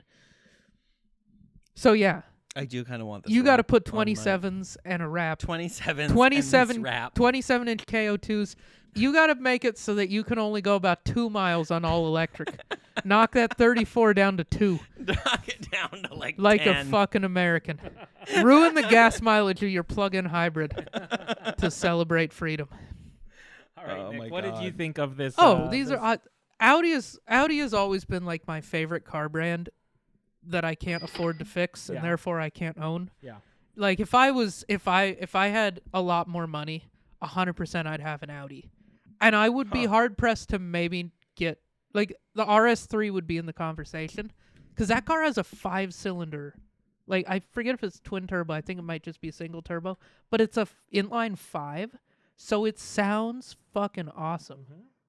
So yeah, I do kind of want this. you got to wrap put on my- 27s and a wrap. 27 27 wrap. 27-inch KO2s. You got to make it so that you can only go about 2 miles on all electric. Knock that 34 down to 2. Knock it down to like Like 10. a fucking American. Ruin the gas mileage of your plug-in hybrid to celebrate freedom. All right, Oh Nick, my what did you God. think of this? These are Audi has always been like my favorite car brand that I can't afford to fix and Yeah. therefore I can't own. Yeah. Like if I had a lot more money, 100% I'd have an Audi. And I would be hard pressed to maybe get like the RS3 would be in the conversation cuz that car has a 5-cylinder. Like I forget if it's twin turbo, I think it might just be a single turbo, but it's a inline 5, so it sounds fucking awesome.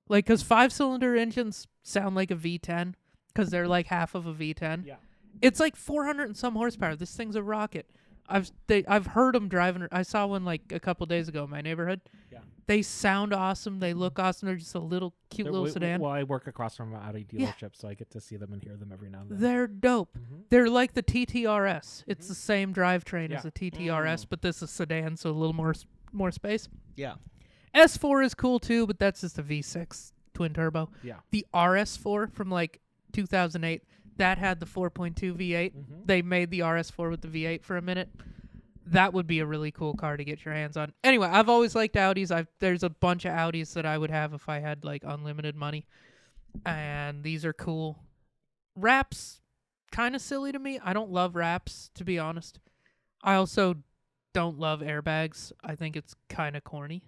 Like cuz 5-cylinder engines sound like a V10 cuz they're like half of a V10. Yeah. It's like 400 and some horsepower. This thing's a rocket. I've heard them driving. I saw one like a couple days ago in my neighborhood. Yeah. They sound awesome. They look awesome. They're just a little cute little sedan. Well, I work across from an Audi Yeah. dealership, so I get to see them and hear them every now and then. They're dope. They're like the TTRS. It's the same drivetrain Yeah. as the TTRS, but this is sedan, so a little more space. Yeah. S4 is cool too, but that's just a V6 twin turbo. Yeah. The RS4 from like 2008, that had the 4.2 V8. They made the RS4 with the V8 for a minute. That would be a really cool car to get your hands on. Anyway, I've always liked Audis. There's a bunch of Audis that I would have if I had like unlimited money. And these are cool. Wraps, kind of silly to me. I don't love wraps, to be honest. I also don't love airbags. I think it's kind of corny.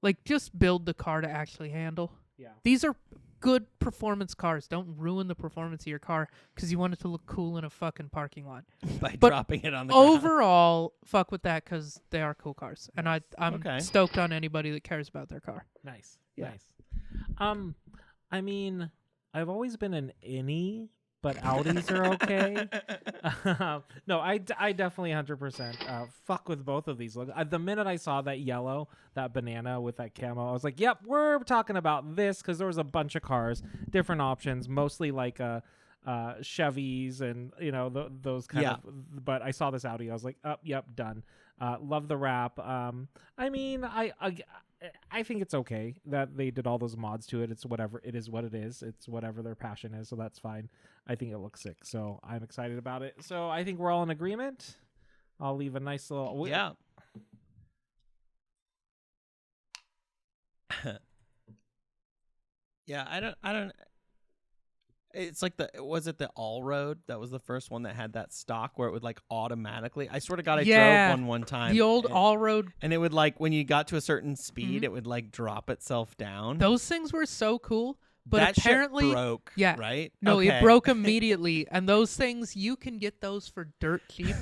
Like, just build the car to actually handle. Yeah. These are good performance cars. Don't ruin the performance of your car because you want it to look cool in a fucking parking lot. By But dropping it on the ground. Overall, fuck with that because they are cool cars. And I'm Okay. stoked on anybody that cares about their car. Nice. Yeah. Nice. I mean, I've always been an innie, but Audis are okay. No, I definitely 100% fuck with both of these. Look, the minute I saw that yellow, that banana with that camo, I was like, yep, we're talking about this because there was a bunch of cars, different options, mostly like Chevys and, you know, those kind of. But I saw this Audi. I was like, oh, yep, done. Love the wrap. I mean, I think it's okay that they did all those mods to it. It's whatever. It is what it is. It's whatever their passion is. So that's fine. I think it looks sick. So I'm excited about it. So I think we're all in agreement. I'll leave a nice little. Yeah. Yeah, I don't. It's like was it the All Road? That was the first one that had that stock where it would like automatically. I swear to God, I drove one time. The old and, all-road. and it would like when you got to a certain speed, it would like drop itself down. Those things were so cool. but that apparently shit broke. yeah. Right? No, Okay. it broke immediately. And those things, you can get those for dirt cheap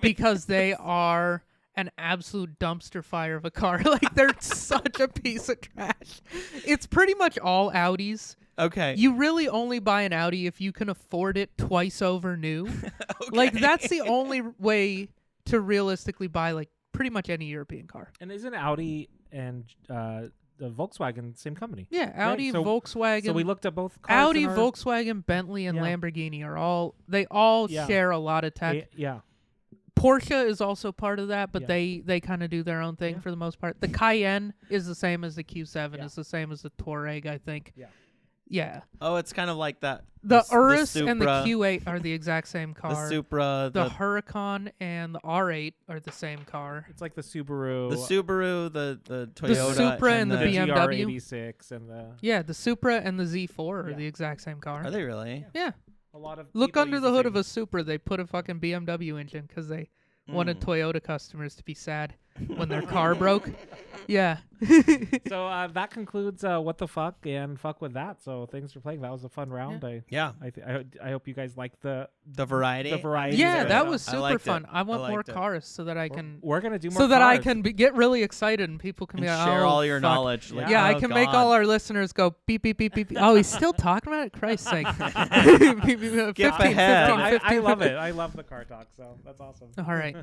because they are an absolute dumpster fire of a car. Like, they're such a piece of trash. It's pretty much all Audis. Okay. You really only buy an Audi if you can afford it twice over new. Okay. Like, that's the only way to realistically buy, like, pretty much any European car. And isn't Audi and the Volkswagen same company? Yeah, Audi, so- Volkswagen. So we looked at both cars. Audi, in our- Volkswagen, Bentley, and Yeah. Lamborghini are all share a lot of tech. Yeah. Porsche is also part of that, but Yeah. they kind of do their own thing Yeah. for the most part. The Cayenne is the same as the Q7. Yeah. It's the same as the Touareg, I think. Yeah. Yeah. Oh, it's kind of like that. The s- Urus Supra, and the Q8 are the exact same the car. Supra, The Huracan and the R8 are the same car. It's like the Subaru. the Subaru, the Toyota, Supra and the the BMW. GR86 and the Yeah, the Supra and the Z4 are Yeah. the exact same car. Are they really? Yeah. a lot of Look people under use the hood same- of a Supra. They put a fucking BMW engine because they wanted Toyota customers to be sad when their car broke. Yeah. So that concludes what the fuck and fuck with that. So thanks for playing. That was a fun round. Yeah. I hope you guys liked the variety. The variety. Yeah, good. that was I super liked it. fun. I want I more liked it. cars so that I can We're gonna do more so that I cars. can get really excited and people can And be like, share oh, all your fuck. knowledge. Like, Yeah, I oh, can make God. all our listeners go beep beep beep beep. beep. Oh, he's still talking about it. Christ's sake! Beep, beep, beep, 15, ahead. 15, I 15. love it. I love the car talk. So that's awesome. All right.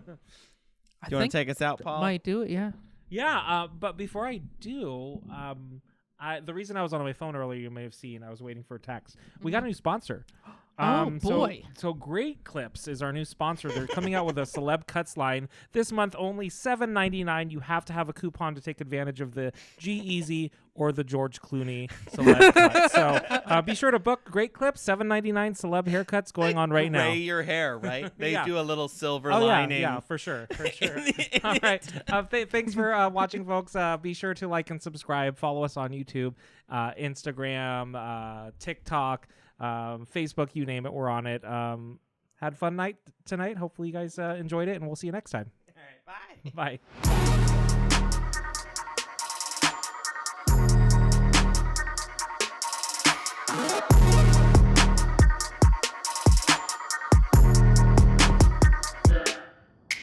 I Do you want think to take us out, Paul? might do it. Yeah. Yeah, but before I do, the reason I was on my phone earlier, you may have seen, I was waiting for a text. We got a new sponsor. Oh, boy. So Great Clips is our new sponsor. They're coming out with a celeb cuts line this month, only $7.99. You have to have a coupon to take advantage of the G-Eazy or the George Clooney celeb cut. So be sure to book Great Clips, $7.99 celeb haircuts going on right now. Gray your hair, right? They Yeah. do a little silver Oh lining. yeah, for sure. All right. Thanks for watching, folks. Be sure to like and subscribe. Follow us on YouTube, Instagram, TikTok, Facebook. You name it, we're on it. Had a fun night tonight. Hopefully, you guys enjoyed it, and we'll see you next time. All right, bye. Bye.